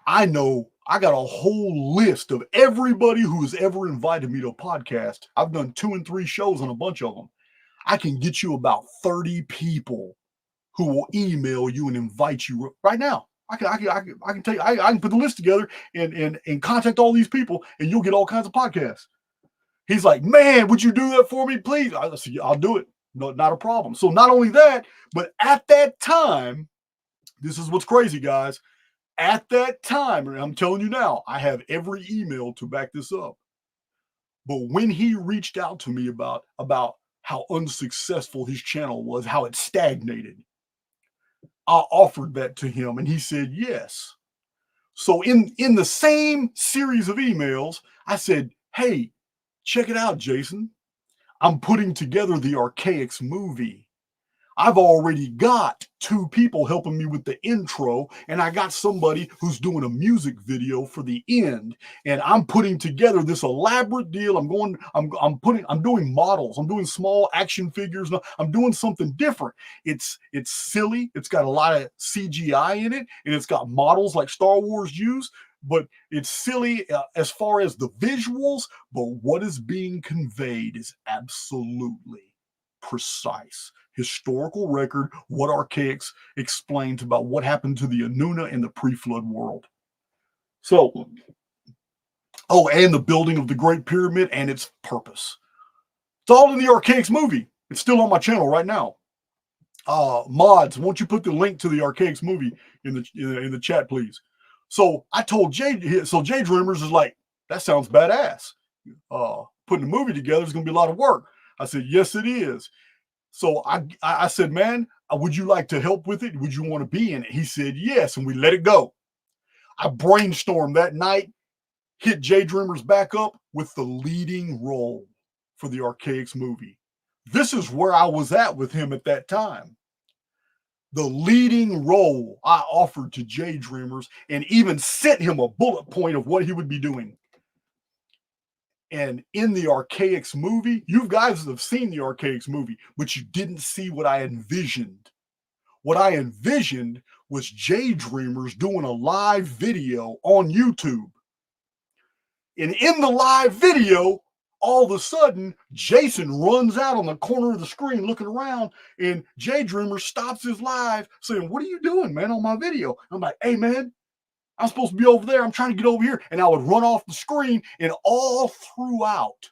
I know I got a whole list of everybody who has ever invited me to a podcast. I've done 2 and 3 shows on a bunch of them. I can get you about 30 people who will email you and invite you right now. I can tell you, I can put the list together and contact all these people, and you'll get all kinds of podcasts. He's like, man, would you do that for me, please? I said, I'll do it. No, not a problem. So not only that, but at that time, this is what's crazy, guys. At that time, and I'm telling you now, I have every email to back this up. But when he reached out to me about how unsuccessful his channel was, how it stagnated, I offered that to him, and he said yes. So in the same series of emails, I said, hey, check it out, Jason. I'm putting together the Archaix movie. I've already got 2 people helping me with the intro, and I got somebody who's doing a music video for the end, and I'm putting together this elaborate deal. I'm doing models. I'm doing small action figures. I'm doing something different. It's silly. It's got a lot of CGI in it, and it's got models like Star Wars use, but it's silly as far as the visuals, but what is being conveyed is absolutely precise. Historical record, what Archaix explains about what happened to the Anuna in the pre-flood world. So, and the building of the Great Pyramid and its purpose. It's all in the Archaix movie. It's still on my channel right now. Mods, won't you put the link to the Archaix movie in the chat, please? So I told Jdreamerz is like, that sounds badass. Putting a movie together is going to be a lot of work. I said, yes, it is. So I said, man, would you like to help with it? Would you want to be in it? He said, yes. And we let it go. I brainstormed that night, hit Jdreamerz back up with the leading role for the Archaix movie. This is where I was at with him at that time. The leading role I offered to Jdreamerz and even sent him a bullet point of what he would be doing. And in the Archaix movie, you guys have seen the Archaix movie, but you didn't see what I envisioned. What I envisioned was Jdreamerz doing a live video on YouTube. And in the live video, all of a sudden, Jason runs out on the corner of the screen looking around, and Jdreamerz stops his live saying, what are you doing, man, on my video? I'm like, hey, man, I'm supposed to be over there. I'm trying to get over here. And I would run off the screen, and all throughout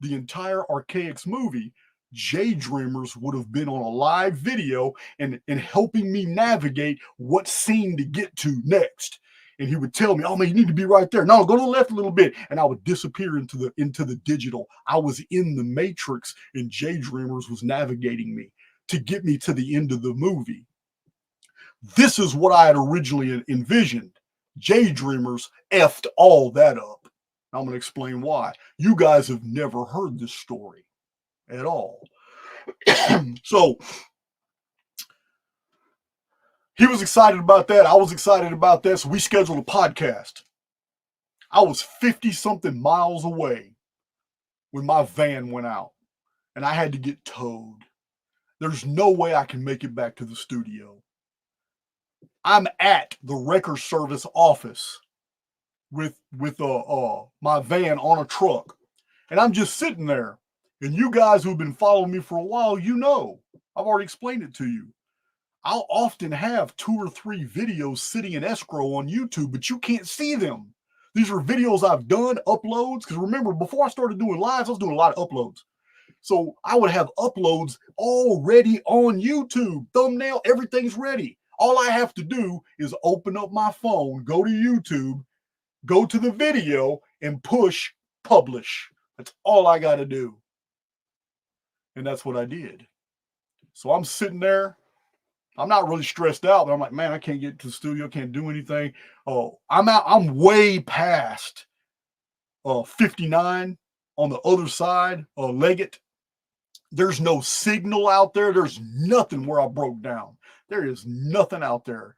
the entire Archaix movie, Jdreamerz would have been on a live video and helping me navigate what scene to get to next. And he would tell me, oh, man, you need to be right there. No, go to the left a little bit. And I would disappear into the digital. I was in the matrix, and Jdreamerz was navigating me to get me to the end of the movie. This is what I had originally envisioned. Jdreamerz effed all that up. I'm going to explain why. You guys have never heard this story at all. So he was excited about that. I was excited about that. So we scheduled a podcast. I was 50-something miles away when my van went out, and I had to get towed. There's no way I can make it back to the studio. I'm at the record service office with my van on a truck, and I'm just sitting there. And you guys who've been following me for a while, you know, I've already explained it to you. I'll often have 2 or 3 videos sitting in escrow on YouTube, but you can't see them. These are videos I've done, uploads, because remember, before I started doing lives, I was doing a lot of uploads. So I would have uploads already on YouTube, thumbnail, everything's ready. All I have to do is open up my phone, go to YouTube, go to the video, and push publish. That's all I got to do. And that's what I did. So I'm sitting there. I'm not really stressed out, but I'm like, man, I can't get to the studio, can't do anything. Oh, I'm way past 59 on the other side of Leggett. There's no signal out there. There's nothing where I broke down. There is nothing out there.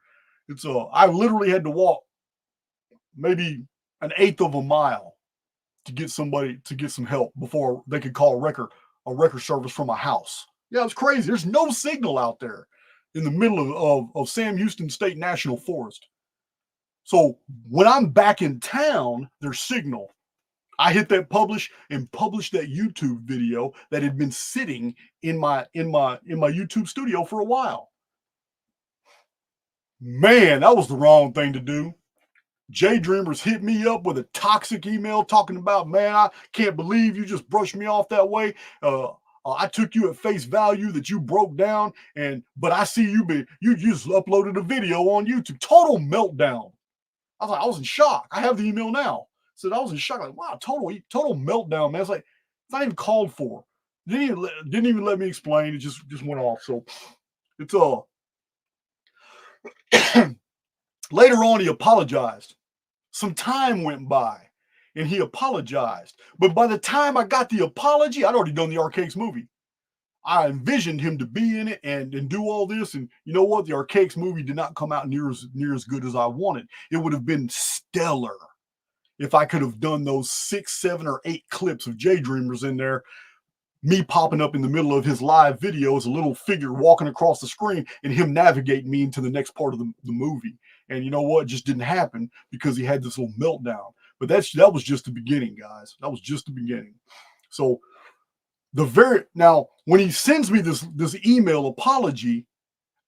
It's I literally had to walk maybe 1/8 of a mile to get some help before they could call a record service from a house. Yeah, it's crazy. There's no signal out there. in the middle of Sam Houston State National Forest. So when I'm back in town, there's signal. I hit that publish and published that YouTube video that had been sitting in my YouTube studio for a while. Man, that was the wrong thing to do. Jdreamerz hit me up with a toxic email talking about, man, I can't believe you just brushed me off that way. I took you at face value that you broke down, but I see you just uploaded a video on YouTube. Total meltdown. I was in shock. I have the email now. So I was in shock. Like, wow, total meltdown, man. It's like, it's not even called for. Didn't even let me explain. It just went off. So it's later on he apologized. Some time went by and he apologized. But by the time I got the apology, I'd already done the Archaix movie. I envisioned him to be in it and do all this. And you know what? The Archaix movie did not come out near as good as I wanted. It would have been stellar if I could have done those 6, 7, or 8 clips of Jdreamerz in there, me popping up in the middle of his live video as a little figure walking across the screen and him navigating me into the next part of the movie. And you know what? It just didn't happen because he had this little meltdown. But that was just the beginning, guys. That was just the beginning. So now when he sends me this email apology,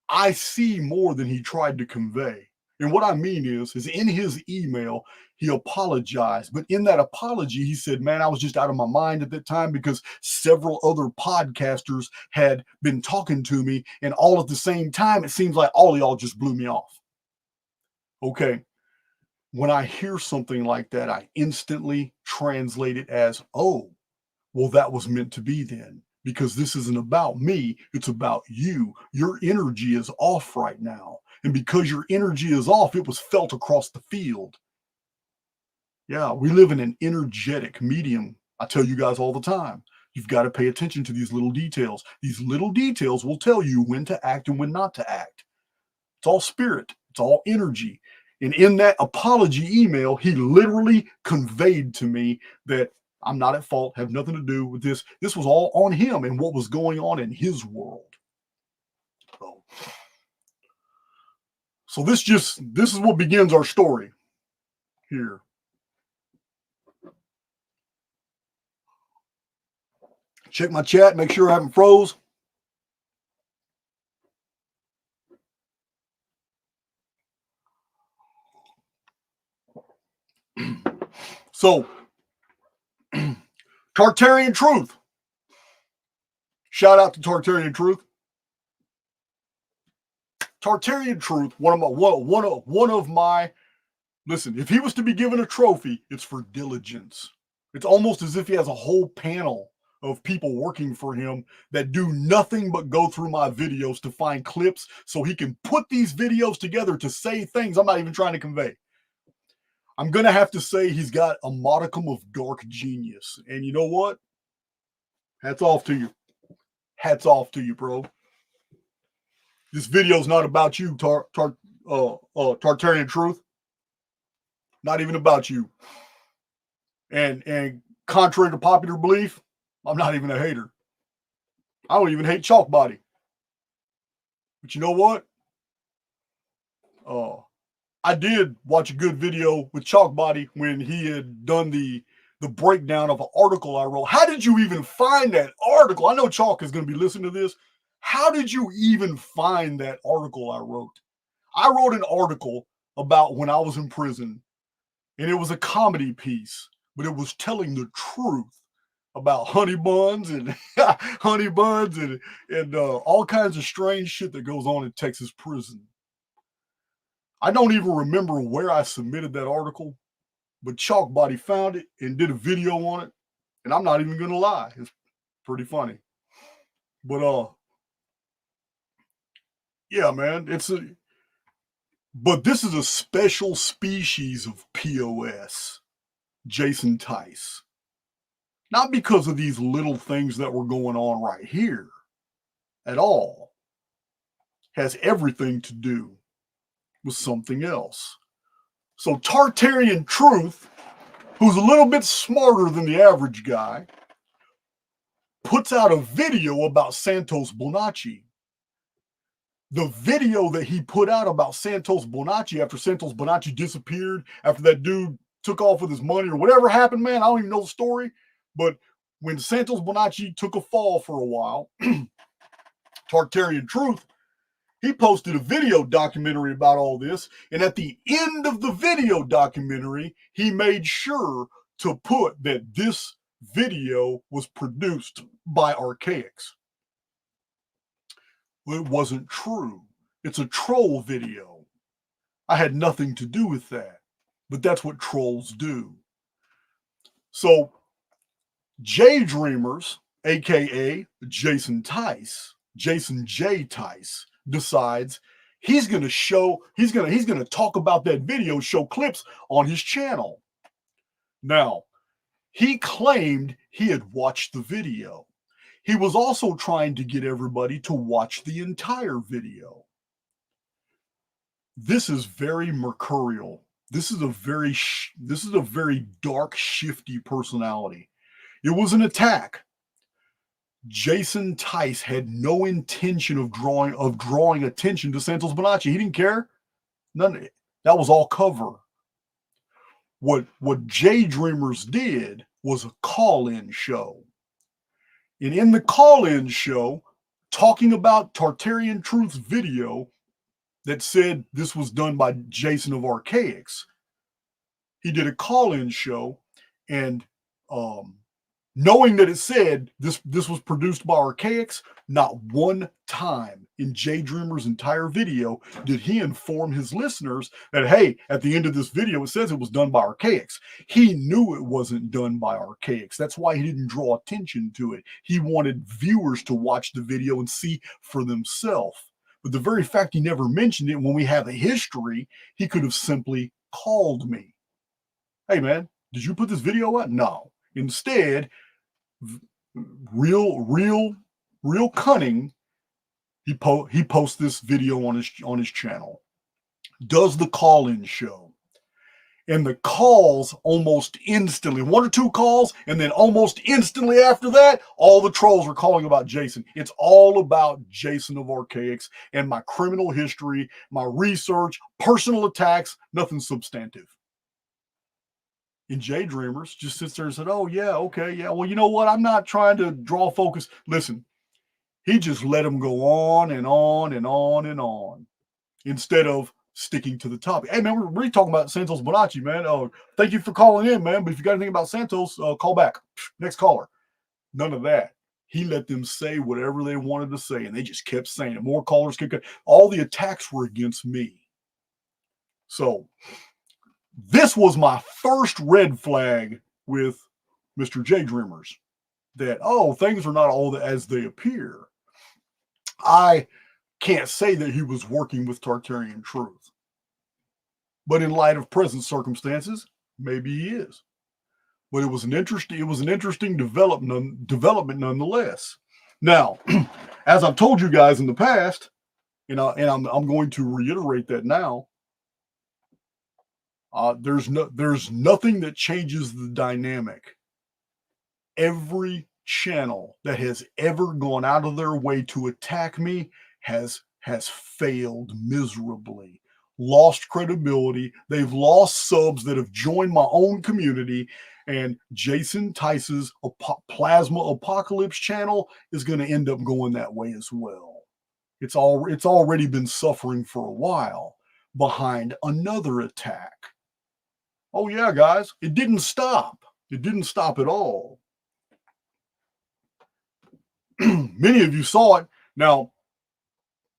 I see more than he tried to convey. And what I mean is in his email, he apologized. But in that apology, he said, man, I was just out of my mind at that time because several other podcasters had been talking to me. And all at the same time, it seems like all of y'all just blew me off. Okay. When I hear something like that, I instantly translate it as, oh, well, that was meant to be then. Because this isn't about me, it's about you. Your energy is off right now. And because your energy is off, it was felt across the field. Yeah, we live in an energetic medium. I tell you guys all the time, you've got to pay attention to these little details. These little details will tell you when to act and when not to act. It's all spirit. It's all energy. And in that apology email, he literally conveyed to me that I'm not at fault, have nothing to do with this. This was all on him and what was going on in his world. So this is what begins our story here. Check my chat, make sure I haven't froze. So, Tartarian Truth. Shout out to Tartarian Truth. Tartarian Truth, one of my, listen, if he was to be given a trophy, it's for diligence. It's almost as if he has a whole panel of people working for him that do nothing but go through my videos to find clips so he can put these videos together to say things I'm not even trying to convey. I'm going to have to say he's got a modicum of dark genius. And you know what? Hats off to you. Hats off to you, bro. This video is not about you, Tartarian Truth. Not even about you. And contrary to popular belief, I'm not even a hater. I don't even hate Chalk Body. But you know what? I did watch a good video with Chalk Body when he had done the breakdown of an article I wrote. How did you even find that article? I know Chalk is going to be listening to this. How did you even find that article I wrote? I wrote an article about when I was in prison, and it was a comedy piece, but it was telling the truth about honey buns and all kinds of strange shit that goes on in Texas prison. I don't even remember where I submitted that article, but Chalk Body found it and did a video on it. And I'm not even going to lie. It's pretty funny. But, yeah, man, but this is a special species of POS, Jason Tice. Not because of these little things that were going on right here at all. Has everything to do with something else. So Tartarian Truth, who's a little bit smarter than the average guy, puts out a video about Santos Bonacci. the video that he put out about Santos Bonacci after Santos Bonacci disappeared, after that dude took off with his money or whatever happened, man, I don't even know the story. But when Santos Bonacci took a fall for a while, Tartarian Truth, he posted a video documentary about all this. And at the end of the video documentary, he made sure to put that this video was produced by Archaix. Well, it wasn't true. It's a troll video. I had nothing to do with that. But that's what trolls do. So, Jdreamerz, aka Jason J. Tice, decides he's going to talk about that video, show clips on his channel. Now, he claimed he had watched the video. He was also trying to get everybody to watch the entire video. This is very mercurial. This is a very dark, shifty personality. It was an attack. Jason Tice had no intention of drawing attention to Santos Bonacci. He didn't care. None. That was all cover. What Jdreamerz did was a call-in show. And in the call-in show, talking about Tartarian Truth's video that said this was done by Jason of Archaix, he did a call-in show, and knowing that it said this was produced by Archaix, not one time in Jdreamerz's entire video did he inform his listeners that, hey, at the end of this video, it says it was done by Archaix. He knew it wasn't done by Archaix. That's why he didn't draw attention to it. He wanted viewers to watch the video and see for themselves. But the very fact he never mentioned it, when we have a history, he could have simply called me. Hey, man, did you put this video out? No. Instead, real cunning, he posts this video on his channel, does the call-in show, and the calls almost instantly, one or two calls, and then almost instantly after that, all the trolls are calling about Jason. It's all about Jason of Archaix and my criminal history, my research, personal attacks, nothing substantive. And Jdreamerz just sits there and said, oh, yeah, okay, yeah. Well, you know what? I'm not trying to draw focus. Listen, he just let him go on and on and on and on instead of sticking to the topic. Hey, man, we're really talking about Santos Bonacci, man. Oh, thank you for calling in, man. But if you got anything about Santos, call back. Next caller. None of that. He let them say whatever they wanted to say, and they just kept saying it. More callers kept. All the attacks were against me. So this was my first red flag with Mr. Jdreamerz, that, oh, things are not all as they appear. I can't say that he was working with Tartarian Truth, but in light of present circumstances, maybe he is. But it was an interesting development nonetheless. Now, as I've told you guys in the past, and I'm going to reiterate that now. There's nothing that changes the dynamic. Every channel that has ever gone out of their way to attack me has failed miserably, lost credibility. They've lost subs that have joined my own community, and Jason Tice's Plasma Apocalypse channel is going to end up going that way as well. It's already been suffering for a while behind another attack. Oh, yeah, guys, it didn't stop. It didn't stop at all. Many of you saw it. Now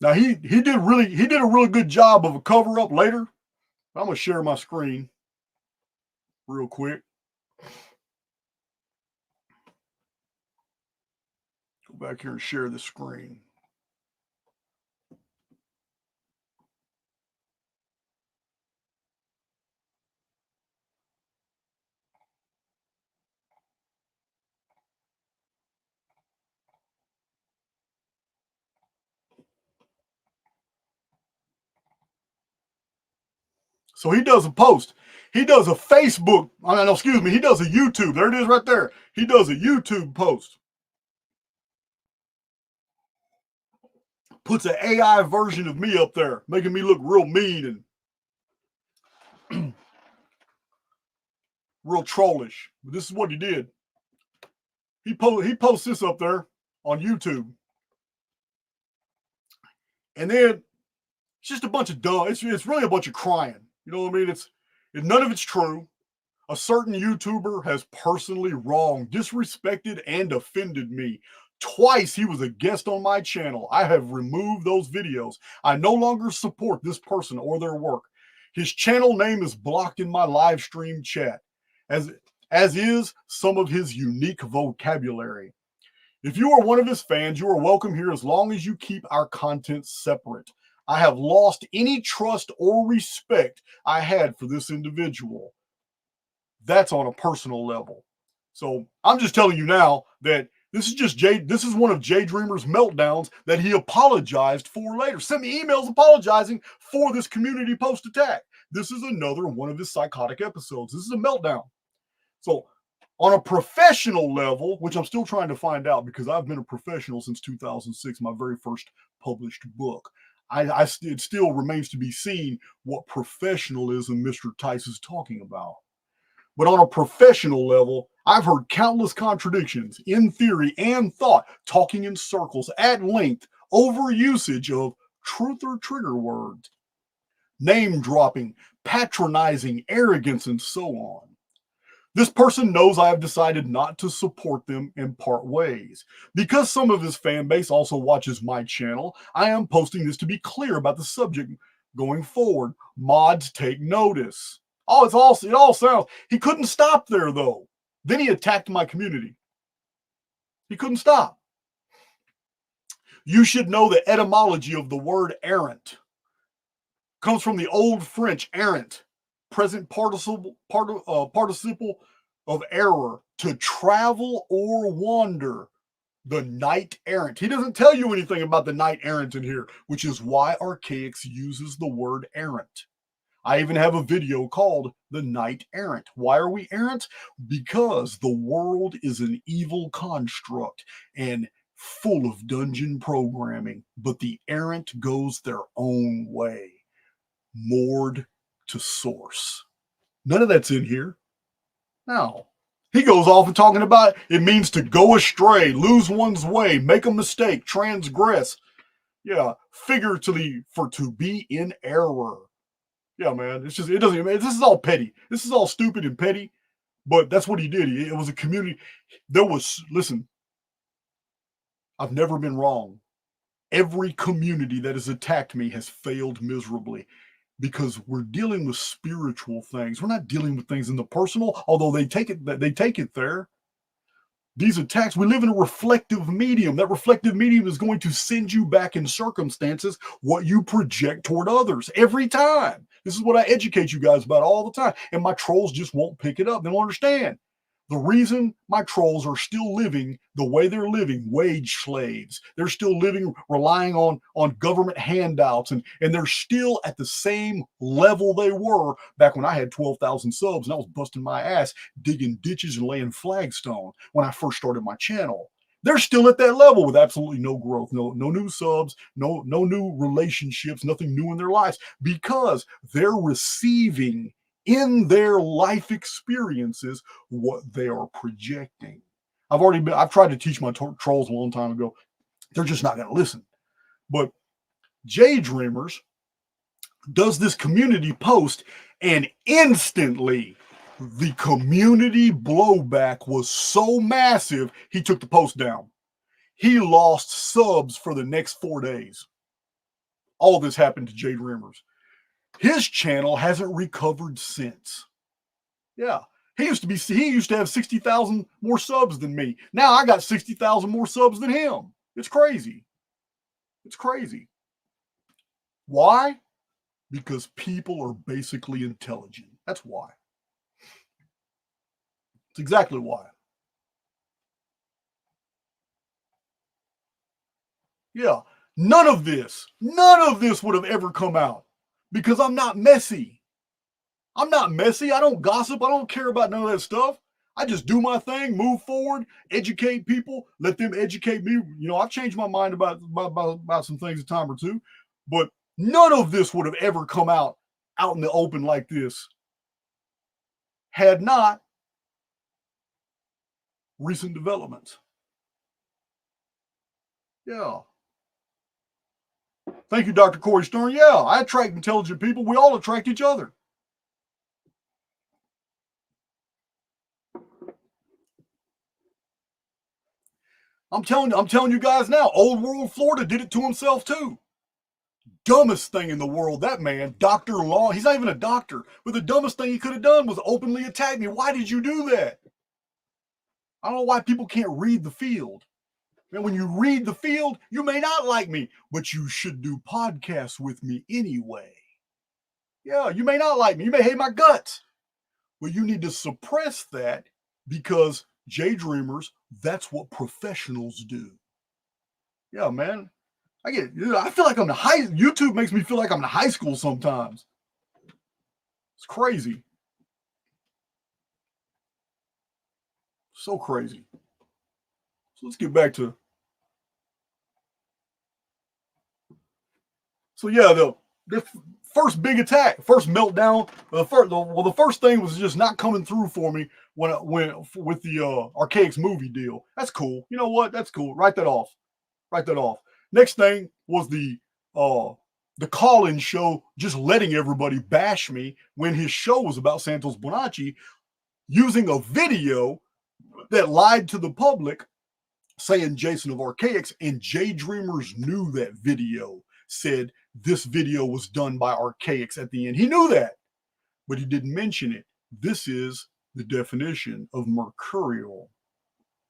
he did a really good job of a cover-up later. I'm going to share my screen real quick. Go back here and share the screen. So he does a post. He does a Facebook. He does a YouTube. There it is right there. He does a YouTube post. puts an AI version of me up there, making me look real mean and real trollish. But this is what he did. He posts this up there on YouTube. And then it's just a bunch of dumb. It's really a bunch of crying. You know what I mean? None of it's true. A certain YouTuber has personally wronged, disrespected, and offended me. Twice he was a guest on my channel. I have removed those videos. I no longer support this person or their work. His channel name is blocked in my live stream chat, as is some of his unique vocabulary. If you are one of his fans, you are welcome here as long as you keep our content separate. I have lost any trust or respect I had for this individual. That's on a personal level. So I'm just telling you now that this is one of Jdreamerz's meltdowns that he apologized for later. Sent me emails apologizing for this community post attack. This is another one of his psychotic episodes. This is a meltdown. So on a professional level, which I'm still trying to find out because I've been a professional since 2006, my very first published book. It still remains to be seen what professionalism Mr. Tice is talking about. But on a professional level, I've heard countless contradictions in theory and thought, talking in circles at length over usage of truth or trigger words, name dropping, patronizing, arrogance, and so on. This person knows I have decided not to support them and part ways. Because some of his fan base also watches my channel, I am posting this to be clear about the subject going forward. Mods, take notice. Oh, it all sounds. He couldn't stop there, though. Then he attacked my community. He couldn't stop. You should know the etymology of the word errant. Comes from the Old French errant, present participle of error, to travel or wander. The knight errant. He doesn't tell you anything about the knight errant in here, which is why Archaix uses the word errant. I even have a video called The Knight Errant. Why are we errant? Because the world is an evil construct and full of dungeon programming, but the errant goes their own way, moored to source. None of that's in here. No. He goes off and talking about it means to go astray, lose one's way, make a mistake, transgress. Yeah, figuratively, for to be in error. Yeah, man, this is all petty. This is all stupid and petty, but that's what he did. It was a community. Listen, I've never been wrong. Every community that has attacked me has failed miserably because we're dealing with spiritual things. We're not dealing with things in the personal, although they take it there. These attacks, we live in a reflective medium. That reflective medium is going to send you back in circumstances what you project toward others every time. This is what I educate you guys about all the time. And my trolls just won't pick it up. They don't understand. The reason my trolls are still living the way they're living, wage slaves, they're still living relying on government handouts, and they're still at the same level they were back when I had 12,000 subs and I was busting my ass digging ditches and laying flagstone when I first started my channel. They're still at that level with absolutely no growth, no new subs, no new relationships, nothing new in their lives, because they're receiving in their life experiences what they are projecting. I've tried to teach my trolls a long time ago. They're just not going to listen. But Jdreamerz does this community post, and instantly the community blowback was so massive, he took the post down. He lost subs for the next 4 days. All this happened to Jdreamerz. His channel hasn't recovered since. Yeah, he used to have 60,000 more subs than me. Now I got 60,000 more subs than him. It's crazy. It's crazy. Why? Because people are basically intelligent. That's why. It's exactly why. Yeah, none of this would have ever come out because I'm not messy. I'm not messy. I don't gossip. I don't care about none of that stuff. I just do my thing, move forward, educate people, let them educate me. You know, I've changed my mind about some things a time or two, but none of this would have ever come out in the open like this had not recent developments. Yeah. Thank you, Dr. Corey Stern. Yeah, I attract intelligent people. We all attract each other. I'm telling you guys now, Old World Florida did it to himself too. Dumbest thing in the world, that man, Dr. Law, he's not even a doctor, but the dumbest thing he could have done was openly attack me. Why did you do that? I don't know why people can't read the field. And when you read the field, you may not like me, but you should do podcasts with me anyway. Yeah, you may not like me. You may hate my guts. But you need to suppress that because Jdreamerz, that's what professionals do. Yeah, man. I feel like YouTube makes me feel like I'm in high school sometimes. It's crazy. So crazy. So let's get back to. So yeah, the first big attack, first meltdown. The first thing was just not coming through for me when I went with the Archaix movie deal. That's cool. You know what? That's cool. Write that off. Write that off. Next thing was the call-in show, just letting everybody bash me when his show was about Santos Bonacci, using a video that lied to the public, saying Jason of Archaix, and Jdreamerz knew that video, said this video was done by Archaix at the end. He knew that, but he didn't mention it. This is the definition of mercurial.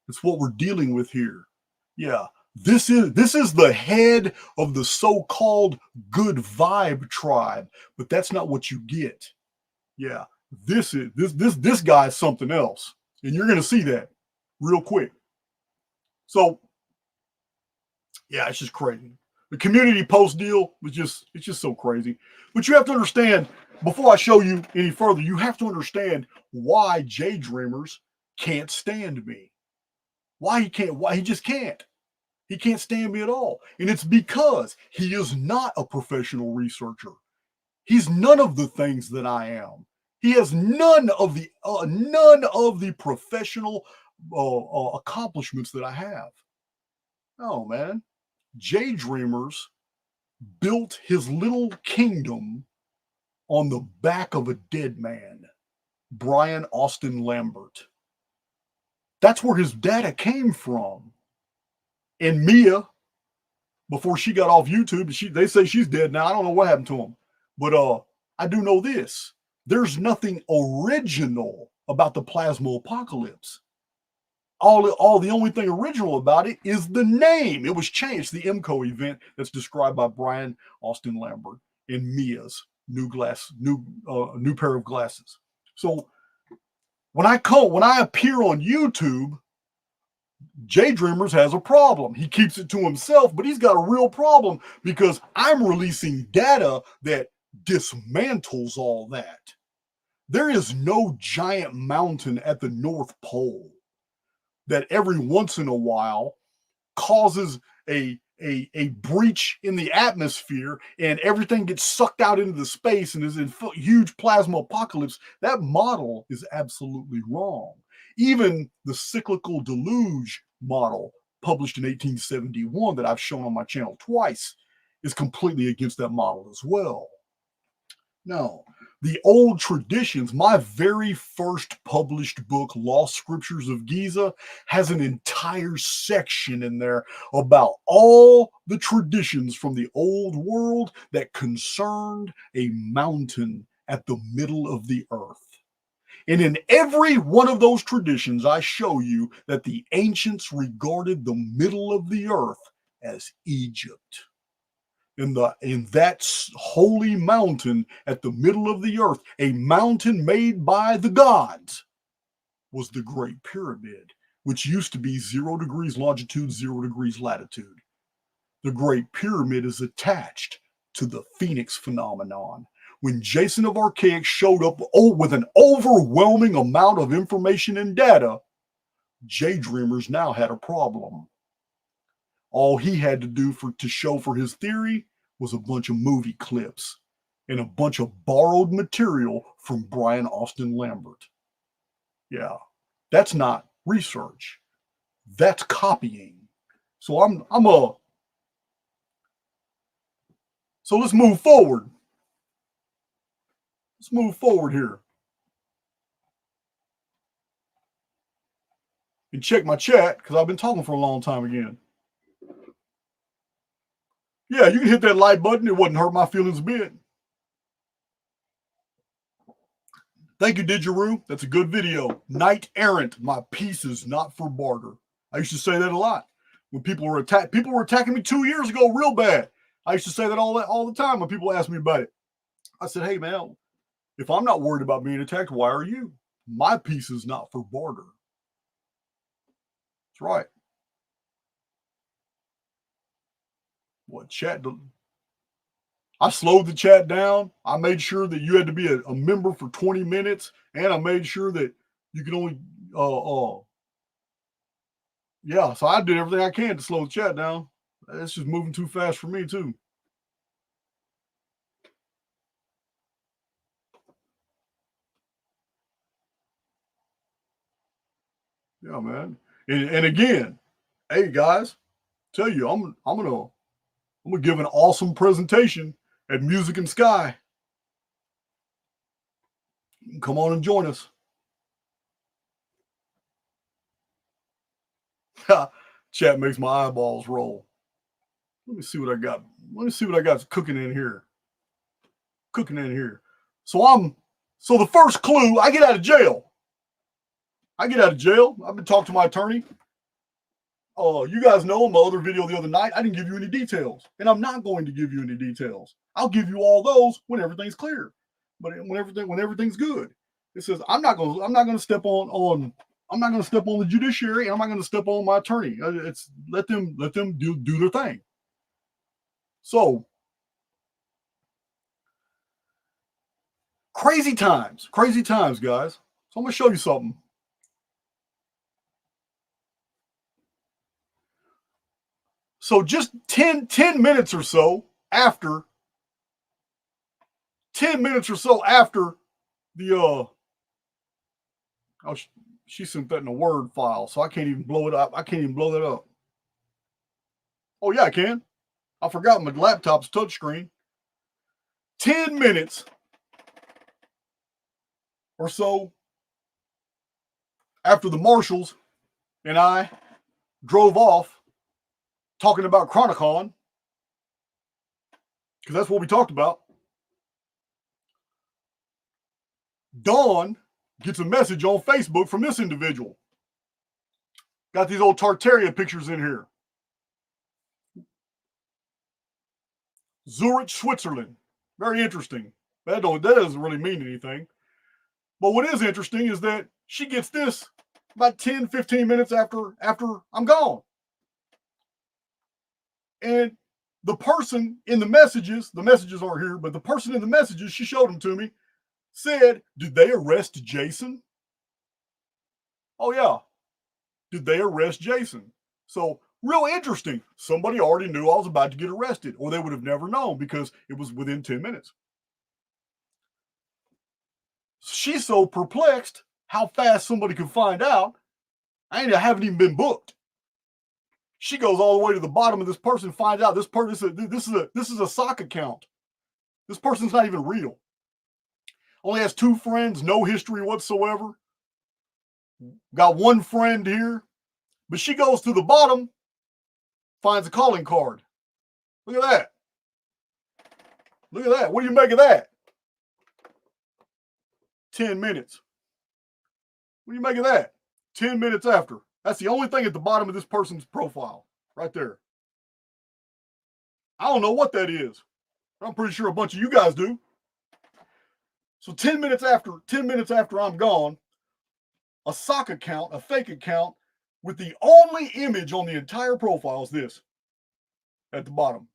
It's what we're dealing with here. Yeah. This is the head of the so-called good vibe tribe, but that's not what you get. Yeah, this guy is something else, and you're gonna see that real quick. So, yeah, it's just crazy. The community post deal was it's just so crazy. But you have to understand, before I show you any further, you have to understand why Jdreamerz can't stand me. Why he just can't. He can't stand me at all. And it's because he is not a professional researcher. He's none of the things that I am. He has none of the professional accomplishments that I have. No, man. Jdreamerz built his little kingdom on the back of a dead man, Brian Austin Lambert. That's where his data came from. And Mia, before she got off YouTube, they say she's dead now. I don't know what happened to him. But I do know this. There's nothing original about the plasma apocalypse. The only thing original about it is the name. It was changed. The MCO event that's described by Brian Austin Lambert in Mia's new pair of glasses. So when I appear on YouTube, Jdreamerz has a problem. He keeps it to himself, but he's got a real problem because I'm releasing data that dismantles all that. There is no giant mountain at the North Pole that every once in a while causes a breach in the atmosphere and everything gets sucked out into the space and is in huge plasma apocalypse. That model is absolutely wrong. Even the cyclical deluge model published in 1871 that I've shown on my channel twice is completely against that model as well. No, the old traditions, my very first published book, Lost Scriptures of Giza, has an entire section in there about all the traditions from the old world that concerned a mountain at the middle of the earth. And in every one of those traditions, I show you that the ancients regarded the middle of the earth as Egypt. In that holy mountain at the middle of the earth, a mountain made by the gods, was the Great Pyramid, which used to be 0 degrees longitude, 0 degrees latitude. The Great Pyramid is attached to the Phoenix phenomenon, when Jason of Archaix showed up with an overwhelming amount of information and data, Jdreamerz now had a problem. All he had to do to show for his theory was a bunch of movie clips and a bunch of borrowed material from Brian Austin Lambert. Yeah, that's not research. That's copying. So so let's move forward. Let's move forward here. And check my chat, because I've been talking for a long time again. Yeah, you can hit that like button. It wouldn't hurt my feelings a bit. Thank you, Jdreamerz. That's a good video. Knight Errant, my pieces not for barter. I used to say that a lot. When people were attacking me 2 years ago real bad. I used to say that all the time when people asked me about it. I said, hey, man, if I'm not worried about being attacked, why are you? My pieces not for barter. That's right. What chat? I slowed the chat down. I made sure that you had to be a member for 20 minutes, and I made sure that you could only yeah, so I did everything I can to slow the chat down. It's just moving too fast for me too. Yeah, man. And again, hey guys, tell you, I'm gonna give an awesome presentation at Music and Sky. You can come on and join us. Chat makes my eyeballs roll. Let me see what I got. Let me see what I got cooking in here. So the first clue, I get out of jail. I've been talking to my attorney. You guys know in my other video the other night, I didn't give you any details, and I'm not going to give you any details. I'll give you all those when everything's clear, but when everything's good. It says I'm not going to step on the judiciary, and I'm not going to step on my attorney. It's let them do their thing. So crazy times, guys. So I'm going to show you something. So just 10 minutes or so after the she sent that in a Word file, so I can't even blow it up. I can't even blow that up. Oh yeah, I can. I forgot my laptop's touchscreen. 10 minutes or so after the marshals and I drove off talking about Chronicon, because that's what we talked about, Dawn gets a message on Facebook from this individual. Got these old Tartaria pictures in here. Zurich, Switzerland. Very interesting. That doesn't really mean anything. But what is interesting is that she gets this about 10, 15 minutes after I'm gone. And the person in the messages aren't here, but the person in the messages, she showed them to me, said, did they arrest Jason? Oh yeah. Did they arrest Jason? So real interesting. Somebody already knew I was about to get arrested, or they would have never known because it was within 10 minutes. She's so perplexed how fast somebody could find out. I haven't even been booked. She goes all the way to the bottom of this person, finds out this is a sock account. This person's not even real. Only has 2 friends, no history whatsoever. Got 1 friend here. But she goes to the bottom, finds a calling card. Look at that. Look at that. What do you make of that? 10 minutes. What do you make of that? 10 minutes after. That's the only thing at the bottom of this person's profile, right there. I don't know what that is. I'm pretty sure a bunch of you guys do. So 10 minutes after I'm gone, a sock account, a fake account, with the only image on the entire profile is this at the bottom.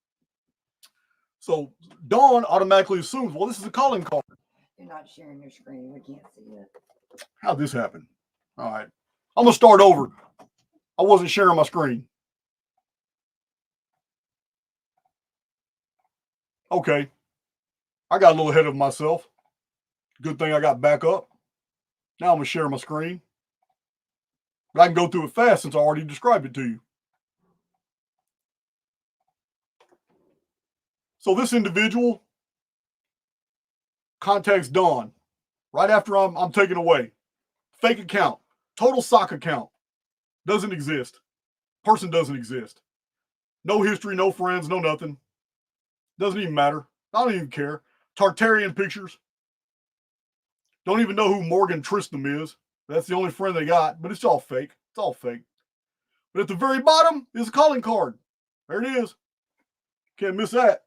So Dawn automatically assumes, well, this is a calling card. You're not sharing your screen. We can't see it. How'd this happen? All right. I'm going to start over. I wasn't sharing my screen. Okay. I got a little ahead of myself. Good thing I got back up. Now I'm going to share my screen. But I can go through it fast since I already described it to you. So this individual contacts Dawn right after I'm taken away. Fake account. Total sock account. Doesn't exist. Person doesn't exist. No history, no friends, no nothing. Doesn't even matter. I don't even care. Tartarian pictures. Don't even know who Morgan Tristram is. That's the only friend they got, but it's all fake. It's all fake. But at the very bottom is a calling card. There it is. Can't miss that.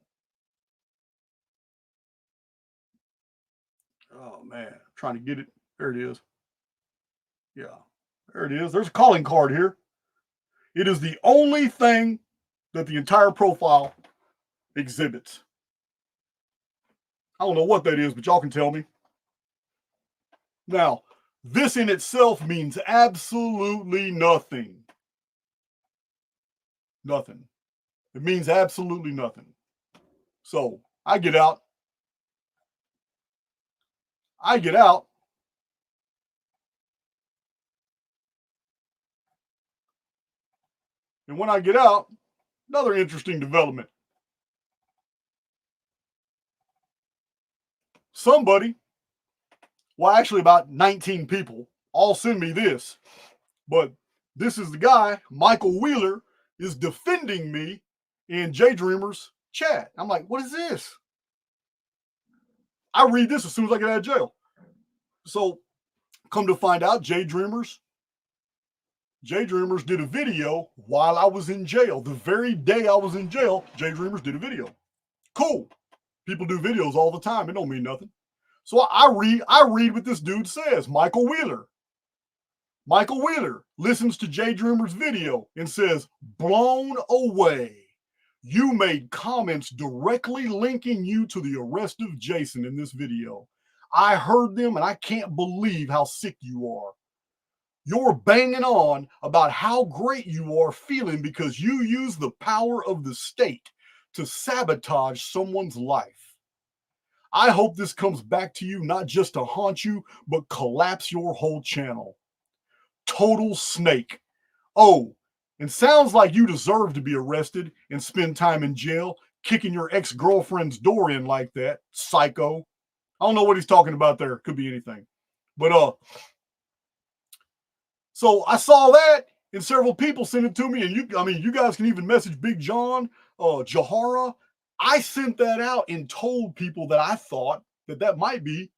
Oh, man. I'm trying to get it. There it is. Yeah. There it is. There's a calling card here. It is the only thing that the entire profile exhibits. I don't know what that is, but y'all can tell me. Now, this in itself means absolutely nothing. Nothing. It means absolutely nothing. So, I get out. And when I get out, another interesting development. Somebody, well, actually about 19 people, all send me this. But this is the guy, Michael Wheeler, is defending me in Jdreamerz chat. I'm like, what is this? I read this as soon as I get out of jail. So, come to find out, Jdreamerz did a video while I was in jail. The very day I was in jail, Jdreamerz did a video. Cool. People do videos all the time. It don't mean nothing. So I read what this dude says. Michael Wheeler listens to Jdreamerz video and says, blown away. You made comments directly linking you to the arrest of Jason in this video. I heard them and I can't believe how sick you are. You're banging on about how great you are feeling because you use the power of the state to sabotage someone's life. I hope this comes back to you not just to haunt you, but collapse your whole channel. Total snake. Oh, and sounds like you deserve to be arrested and spend time in jail, kicking your ex-girlfriend's door in like that, psycho. I don't know what he's talking about there. Could be anything. But, so I saw that and several people sent it to me. And you guys can even message Big John, Jahara. I sent that out and told people that I thought that might be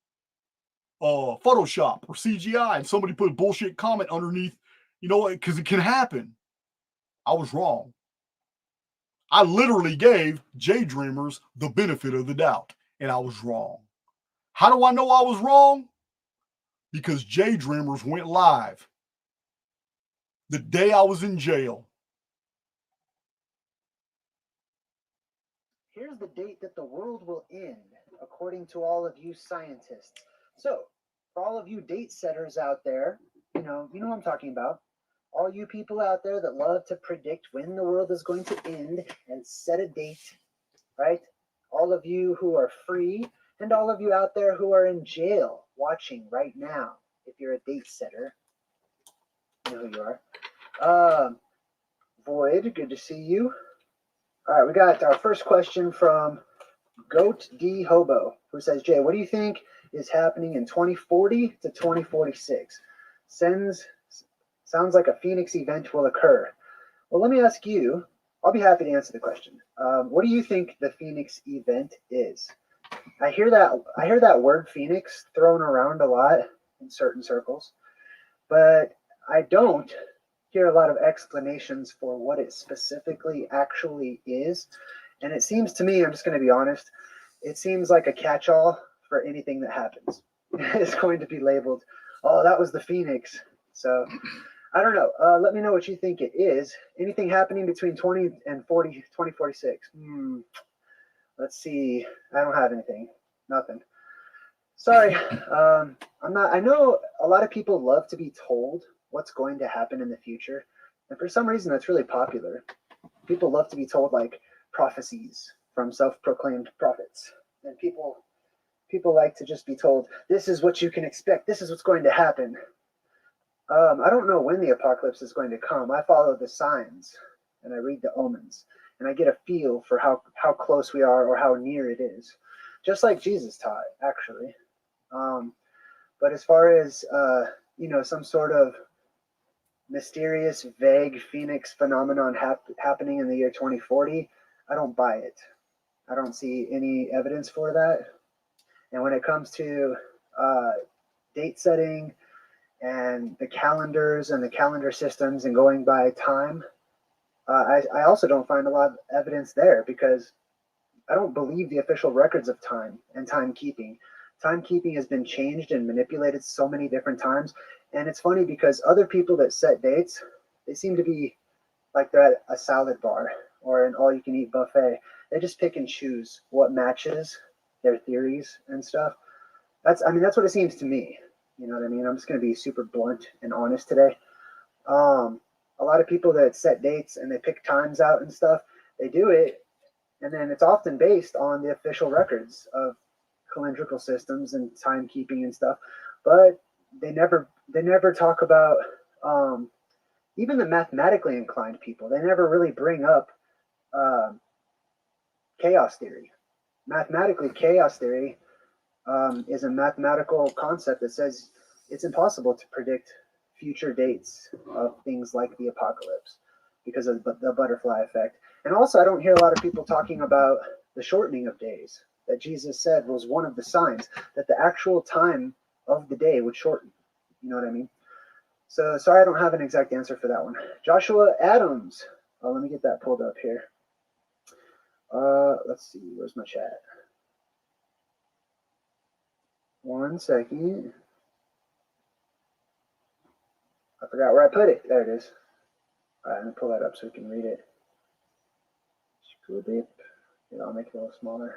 Photoshop or CGI. And somebody put a bullshit comment underneath, because it can happen. I was wrong. I literally gave Jdreamerz the benefit of the doubt, and I was wrong. How do I know I was wrong? Because Jdreamerz went live the day I was in jail. Here's the date that the world will end, according to all of you scientists. So, for all of you date setters out there, you know what I'm talking about. All you people out there that love to predict when the world is going to end and set a date, right? All of you who are free and all of you out there who are in jail watching right now, if you're a date setter, you know who you are. Void, good to see you. All right, we got our first question from Goat D Hobo, who says, Jay, what do you think is happening in 2040 to 2046? Sounds like a Phoenix event will occur. Well, let me ask you, I'll be happy to answer the question. What do you think the Phoenix event is? I hear that word Phoenix thrown around a lot in certain circles, but I don't hear a lot of explanations for what it specifically actually is. And it seems to me, I'm just going to be honest, it seems like a catch-all for anything that happens. It's going to be labeled, oh, that was the Phoenix. So I don't know. Let me know what you think it is. Anything happening between 20 and 40, 2046? Let's see. I don't have anything. Nothing. Sorry. I'm not. I know a lot of people love to be told what's going to happen in the future, and for some reason that's really popular. People love to be told like prophecies from self-proclaimed prophets, and people like to just be told, this is what you can expect, this is what's going to happen. I don't know when the apocalypse is going to come. I follow the signs and I read the omens, and I get a feel for how close we are or how near it is, just like Jesus taught, actually. But as far as some sort of mysterious, vague phoenix phenomenon happening in the year 2040, I don't buy it. I don't see any evidence for that. And when it comes to date setting and the calendars and the calendar systems and going by time, I also don't find a lot of evidence there, because I don't believe the official records of time and timekeeping. Timekeeping has been changed and manipulated so many different times. And it's funny because other people that set dates, they seem to be like they're at a salad bar or an all-you-can-eat buffet. They just pick and choose what matches their theories and stuff. That's what it seems to me. You know what I mean? I'm just going to be super blunt and honest today. A lot of people that set dates and they pick times out and stuff, they do it, and then it's often based on the official records of calendrical systems and timekeeping and stuff. But they never talk about even the mathematically inclined people. They never really bring up chaos theory. Mathematically, chaos theory is a mathematical concept that says it's impossible to predict future dates of things like the apocalypse because of the butterfly effect. And also, I don't hear a lot of people talking about the shortening of days that Jesus said was one of the signs that the actual time of the day would shorten. You know what I mean? So sorry, I don't have an exact answer for that one. Joshua Adams. Oh, let me get that pulled up here. Let's see. Where's my chat? 1 second. I forgot where I put it. There it is. All right, let me pull that up so we can read it. Screw it. I'll make it a little smaller.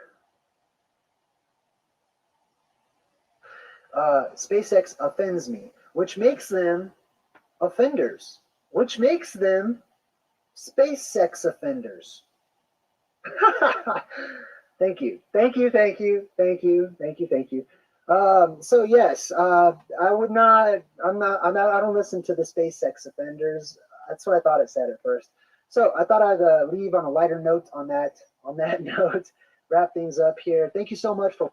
SpaceX offends me, which makes them offenders, which makes them SpaceX offenders. Thank you. So yes, I would not. I don't listen to the SpaceX offenders. That's what I thought it said at first. So I thought I'd leave on a lighter note on that note. Wrap things up here. Thank you so much for.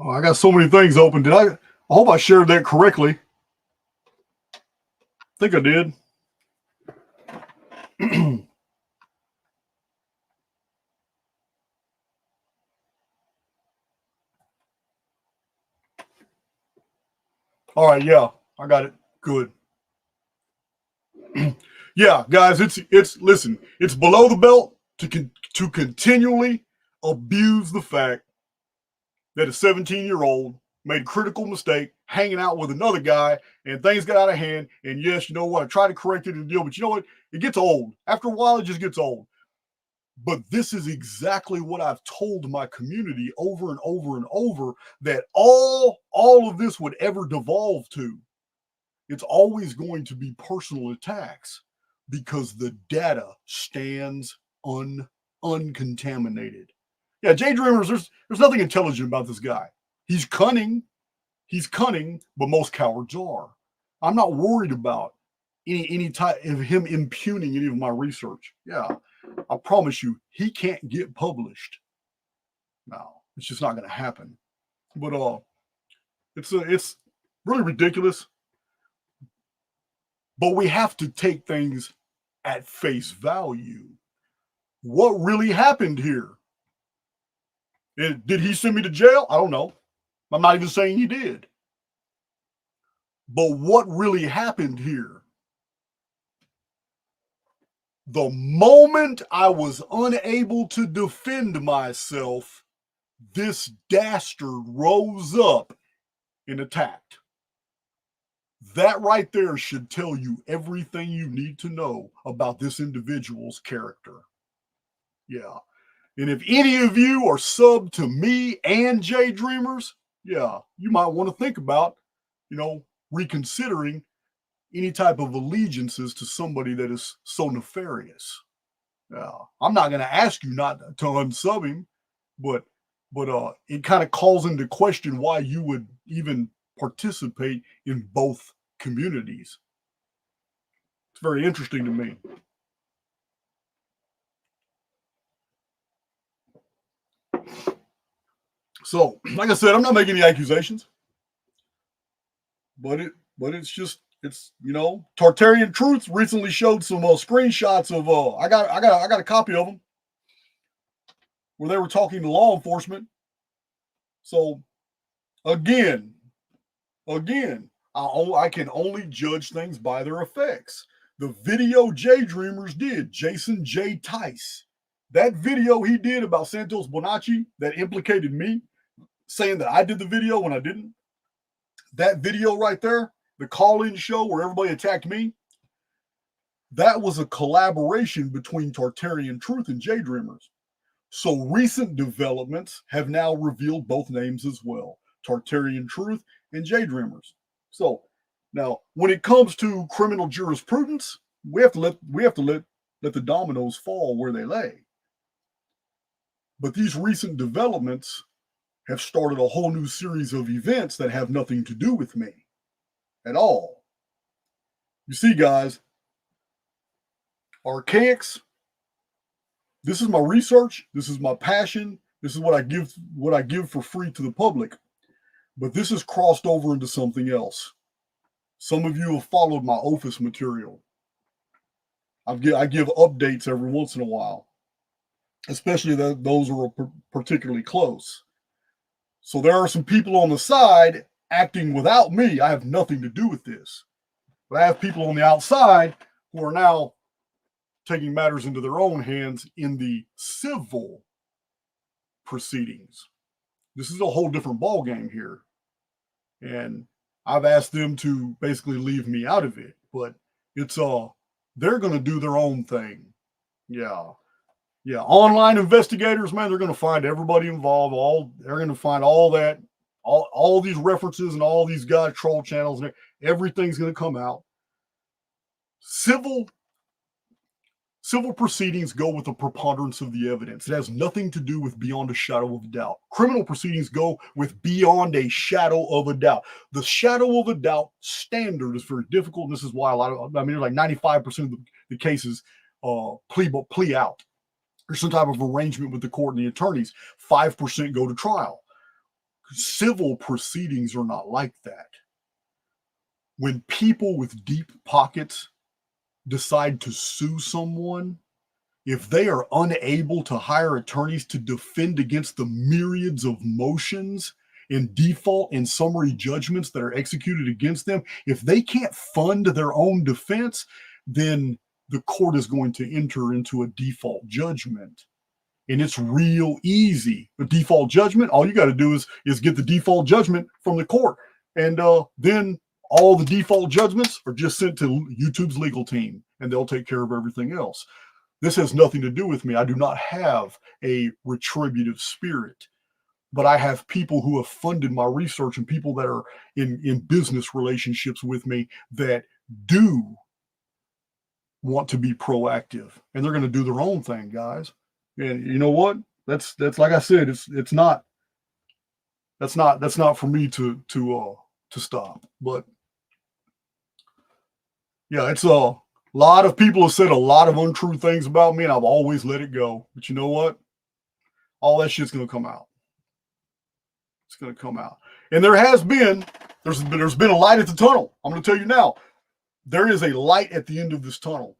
Oh, I got so many things open. I hope I shared that correctly. I think I did. All right, yeah, I got it. Good. Yeah, guys, listen, it's below the belt to continually abuse the fact that a 17-year-old made a critical mistake hanging out with another guy and things got out of hand. And yes, you know what? I tried to correct it and deal, but you know what? It gets old. After a while, it just gets old. But this is exactly what I've told my community over and over and over, that all of this would ever devolve to. It's always going to be personal attacks because the data stands uncontaminated. Yeah, Jdreamerz, there's nothing intelligent about this guy. He's cunning, but most cowards are. I'm not worried about any type of him impugning any of my research. Yeah, I promise you, he can't get published. No, it's just not going to happen. But it's really ridiculous. But we have to take things at face value. What really happened here? Did he send me to jail? I don't know. I'm not even saying he did. But what really happened here? The moment I was unable to defend myself, this dastard rose up and attacked. That right there should tell you everything you need to know about this individual's character. Yeah. And if any of you are subbed to me and Jdreamerz, yeah, you might want to think about, reconsidering any type of allegiances to somebody that is so nefarious. I'm not going to ask you not to unsub him, but it kind of calls into question why you would even participate in both communities. It's very interesting to me. So, like I said, I'm not making any accusations, but it's Tartarian Truth recently showed some screenshots of I got a copy of them where they were talking to law enforcement. So again, I can only judge things by their effects. The video Jdreamerz did, Jason J. Tice, that video he did about Santos Bonacci that implicated me, saying that I did the video when I didn't. That video right there, the call-in show where everybody attacked me, that was a collaboration between Tartarian Truth and Jdreamerz. So recent developments have now revealed both names as well, Tartarian Truth and Jdreamerz. So now, when it comes to criminal jurisprudence, we have to let the dominoes fall where they lay. But these recent developments have started a whole new series of events that have nothing to do with me at all. You see, guys, Archaix, this is my research, this is my passion, this is what I give for free to the public. But this has crossed over into something else. Some of you have followed my office material. I give updates every once in a while, especially those who are particularly close. So there are some people on the side acting without me. I have nothing to do with this. But I have people on the outside who are now taking matters into their own hands in the civil proceedings. This is a whole different ballgame here. And I've asked them to basically leave me out of it. But it's they're going to do their own thing. Yeah, online investigators, man, they're going to find everybody involved. They're going to find all that, all these references and all these guys troll channels, and everything's going to come out. Civil proceedings go with the preponderance of the evidence. It has nothing to do with beyond a shadow of a doubt. Criminal proceedings go with beyond a shadow of a doubt. The shadow of a doubt standard is very difficult. And this is why like 95% of the cases plea out. There's some type of arrangement with the court and the attorneys. 5% go to trial. Civil proceedings are not like that. When people with deep pockets decide to sue someone, if they are unable to hire attorneys to defend against the myriads of motions and default and summary judgments that are executed against them, if they can't fund their own defense, then the court is going to enter into a default judgment. And it's real easy. A default judgment, all you got to do is get the default judgment from the court. And then all the default judgments are just sent to YouTube's legal team, and they'll take care of everything else. This has nothing to do with me. I do not have a retributive spirit, but I have people who have funded my research and people that are in business relationships with me that do want to be proactive, and they're going to do their own thing, guys. And you know what? That's like I said, that's not for me to stop. But yeah, it's a lot of people have said a lot of untrue things about me, and I've always let it go. But you know what? All that shit's going to come out. It's going to come out. And there's been a light at the tunnel. I'm going to tell you now. There is a light at the end of this tunnel.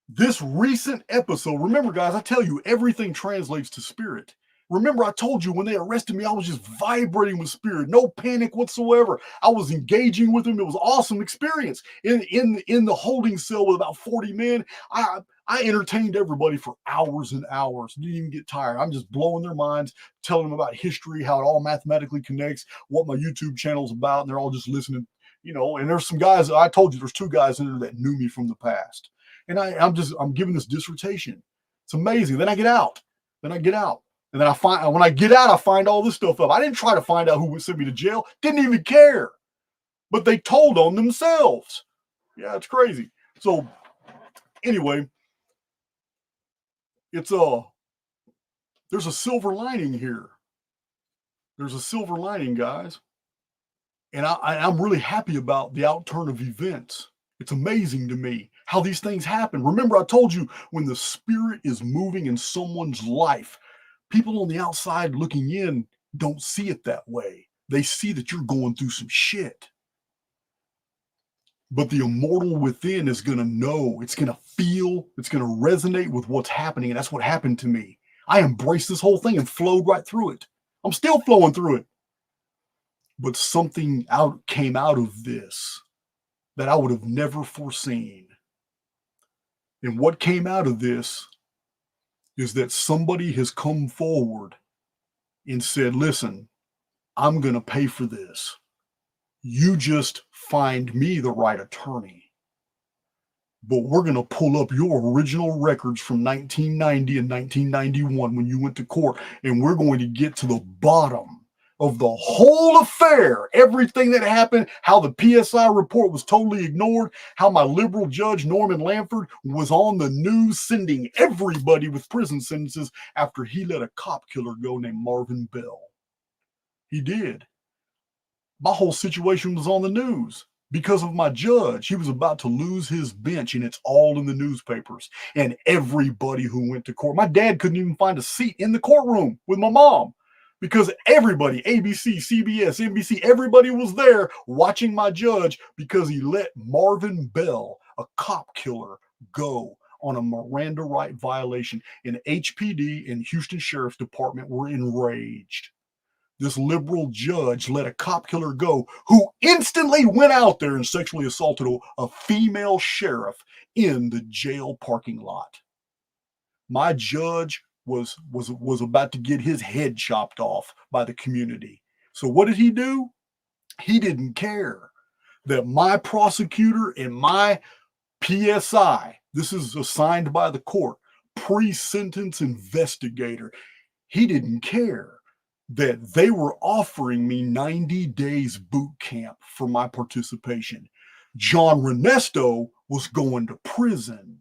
This recent episode, remember, guys, I tell you, everything translates to spirit. Remember, I told you when they arrested me, I was just vibrating with spirit, no panic whatsoever. I was engaging with them. It was an awesome experience. In the holding cell with about 40 men, I entertained everybody for hours and hours. Didn't even get tired. I'm just blowing their minds, telling them about history, how it all mathematically connects, what my YouTube channel's about, and they're all just listening, you know. And there's some guys, I told you, there's 2 guys in there that knew me from the past. And I'm giving this dissertation. It's amazing. Then I get out. And then when I get out, I find all this stuff up. I didn't try to find out who would send me to jail. Didn't even care. But they told on themselves. Yeah, it's crazy. So anyway, it's there's a silver lining here. There's a silver lining, guys. And I'm really happy about the outturn of events. It's amazing to me how these things happen. Remember, I told you, when the Spirit is moving in someone's life, people on the outside looking in don't see it that way. They see that you're going through some shit. But the immortal within is going to know, it's going to feel, it's going to resonate with what's happening. And that's what happened to me. I embraced this whole thing and flowed right through it. I'm still flowing through it. But something came out of this that I would have never foreseen. And what came out of this is that somebody has come forward and said, listen, I'm going to pay for this. You just find me the right attorney. But we're going to pull up your original records from 1990 and 1991 when you went to court, and we're going to get to the bottom of the whole affair, everything that happened, how the PSI report was totally ignored, how my liberal judge, Norman Lanford, was on the news sending everybody with prison sentences after he let a cop killer go named Marvin Bell. He did. My whole situation was on the news because of my judge. He was about to lose his bench, and it's all in the newspapers. And everybody who went to court, my dad couldn't even find a seat in the courtroom with my mom because everybody, ABC, CBS, NBC, everybody was there watching my judge because he let Marvin Bell, a cop killer, go on a Miranda right violation. And HPD and Houston Sheriff's Department were enraged. This liberal judge let a cop killer go who instantly went out there and sexually assaulted a female sheriff in the jail parking lot. My judge was about to get his head chopped off by the community. So what did he do? He didn't care that my prosecutor and my PSI, this is assigned by the court, pre-sentence investigator, he didn't care that they were offering me 90 days boot camp for my participation. John Renesto was going to prison.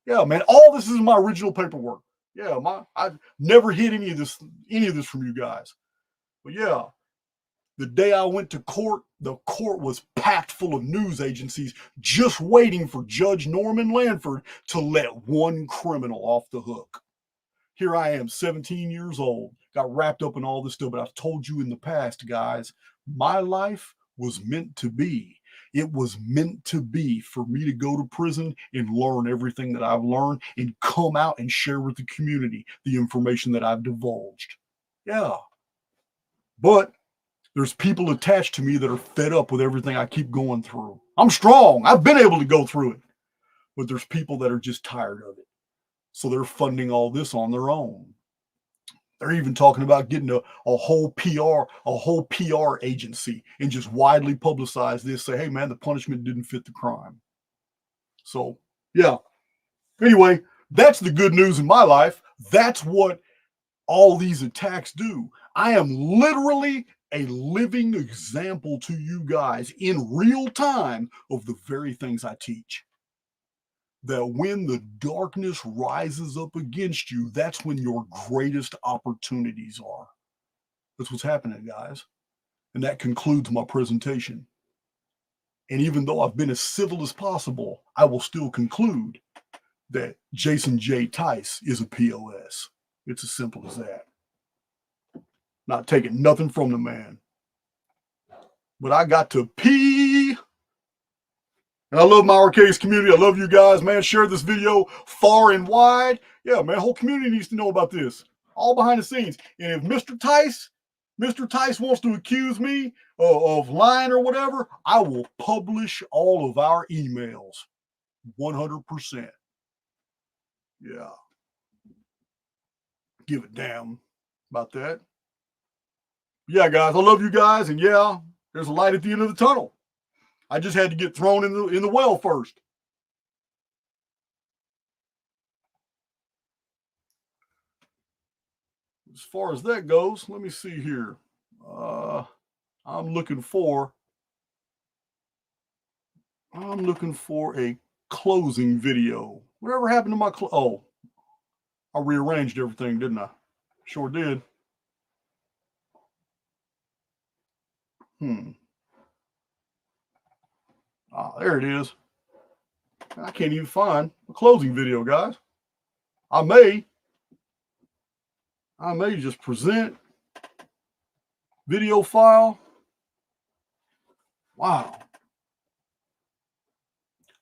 Yeah, man, all this is my original paperwork. Yeah, I never hid any of this from you guys. But yeah, the day I went to court, the court was packed full of news agencies just waiting for Judge Norman Lanford to let one criminal off the hook. Here I am, 17 years old, got wrapped up in all this stuff. But I've told you in the past, guys, my life was meant to be. It was meant to be for me to go to prison and learn everything that I've learned and come out and share with the community the information that I've divulged. Yeah. But there's people attached to me that are fed up with everything I keep going through. I'm strong. I've been able to go through it. But there's people that are just tired of it. So they're funding all this on their own. They're even talking about getting a whole PR agency and just widely publicize this. Say, hey, man, the punishment didn't fit the crime. So, yeah. Anyway, that's the good news in my life. That's what all these attacks do. I am literally a living example to you guys in real time of the very things I teach. That when the darkness rises up against you, that's when your greatest opportunities are. That's what's happening, guys. And that concludes my presentation. And even though I've been as civil as possible, I will still conclude that Jason J. Tice is a POS. It's as simple as that. Not taking nothing from the man. But I got to pee. And I love my Archaix community. I love you guys, man. Share this video far and wide. Yeah, man, whole community needs to know about this. All behind the scenes. And if Mr. Tice wants to accuse me of lying or whatever, I will publish all of our emails. 100%. Yeah. Give a damn about that. Yeah, guys, I love you guys, and yeah, there's a light at the end of the tunnel. I just had to get thrown in the well first. As far as that goes, let me see here. I'm looking for a closing video. Whatever happened to my oh, I rearranged everything, didn't I? Sure did. There it is. I can't even find a closing video, guys. I may just present video file. Wow.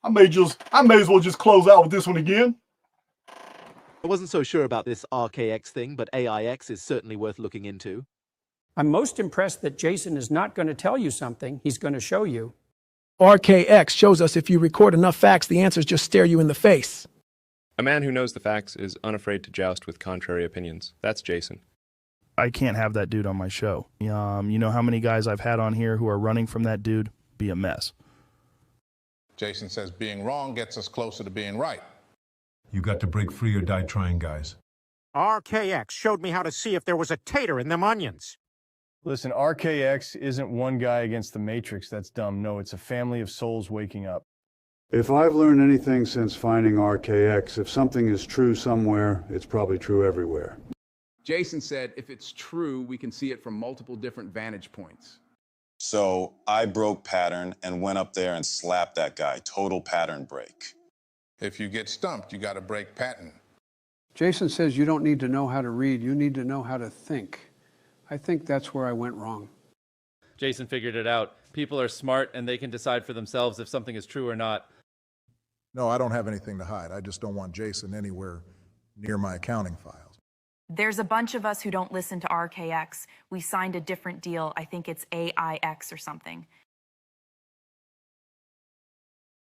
I may as well just close out with this one again. I wasn't so sure about this Archaix thing, but AIX is certainly worth looking into. I'm most impressed that Jason is not going to tell you something. He's going to show you. Archaix shows us if you record enough facts, the answers just stare you in the face. A man who knows the facts is unafraid to joust with contrary opinions. That's Jason. I can't have that dude on my show. You know how many guys I've had on here who are running from that dude? Be a mess. Jason says being wrong gets us closer to being right. You got to break free or die trying, guys. Archaix showed me how to see if there was a tater in them onions. Listen, Archaix isn't one guy against the Matrix that's dumb. No, it's a family of souls waking up. If I've learned anything since finding Archaix, if something is true somewhere, it's probably true everywhere. Jason said if it's true, we can see it from multiple different vantage points. So I broke pattern and went up there and slapped that guy. Total pattern break. If you get stumped, you got to break pattern. Jason says you don't need to know how to read, you need to know how to think. I think that's where I went wrong. Jason figured it out. People are smart and they can decide for themselves if something is true or not. No, I don't have anything to hide. I just don't want Jason anywhere near my accounting files. There's a bunch of us who don't listen to Archaix. We signed a different deal. I think it's AIX or something.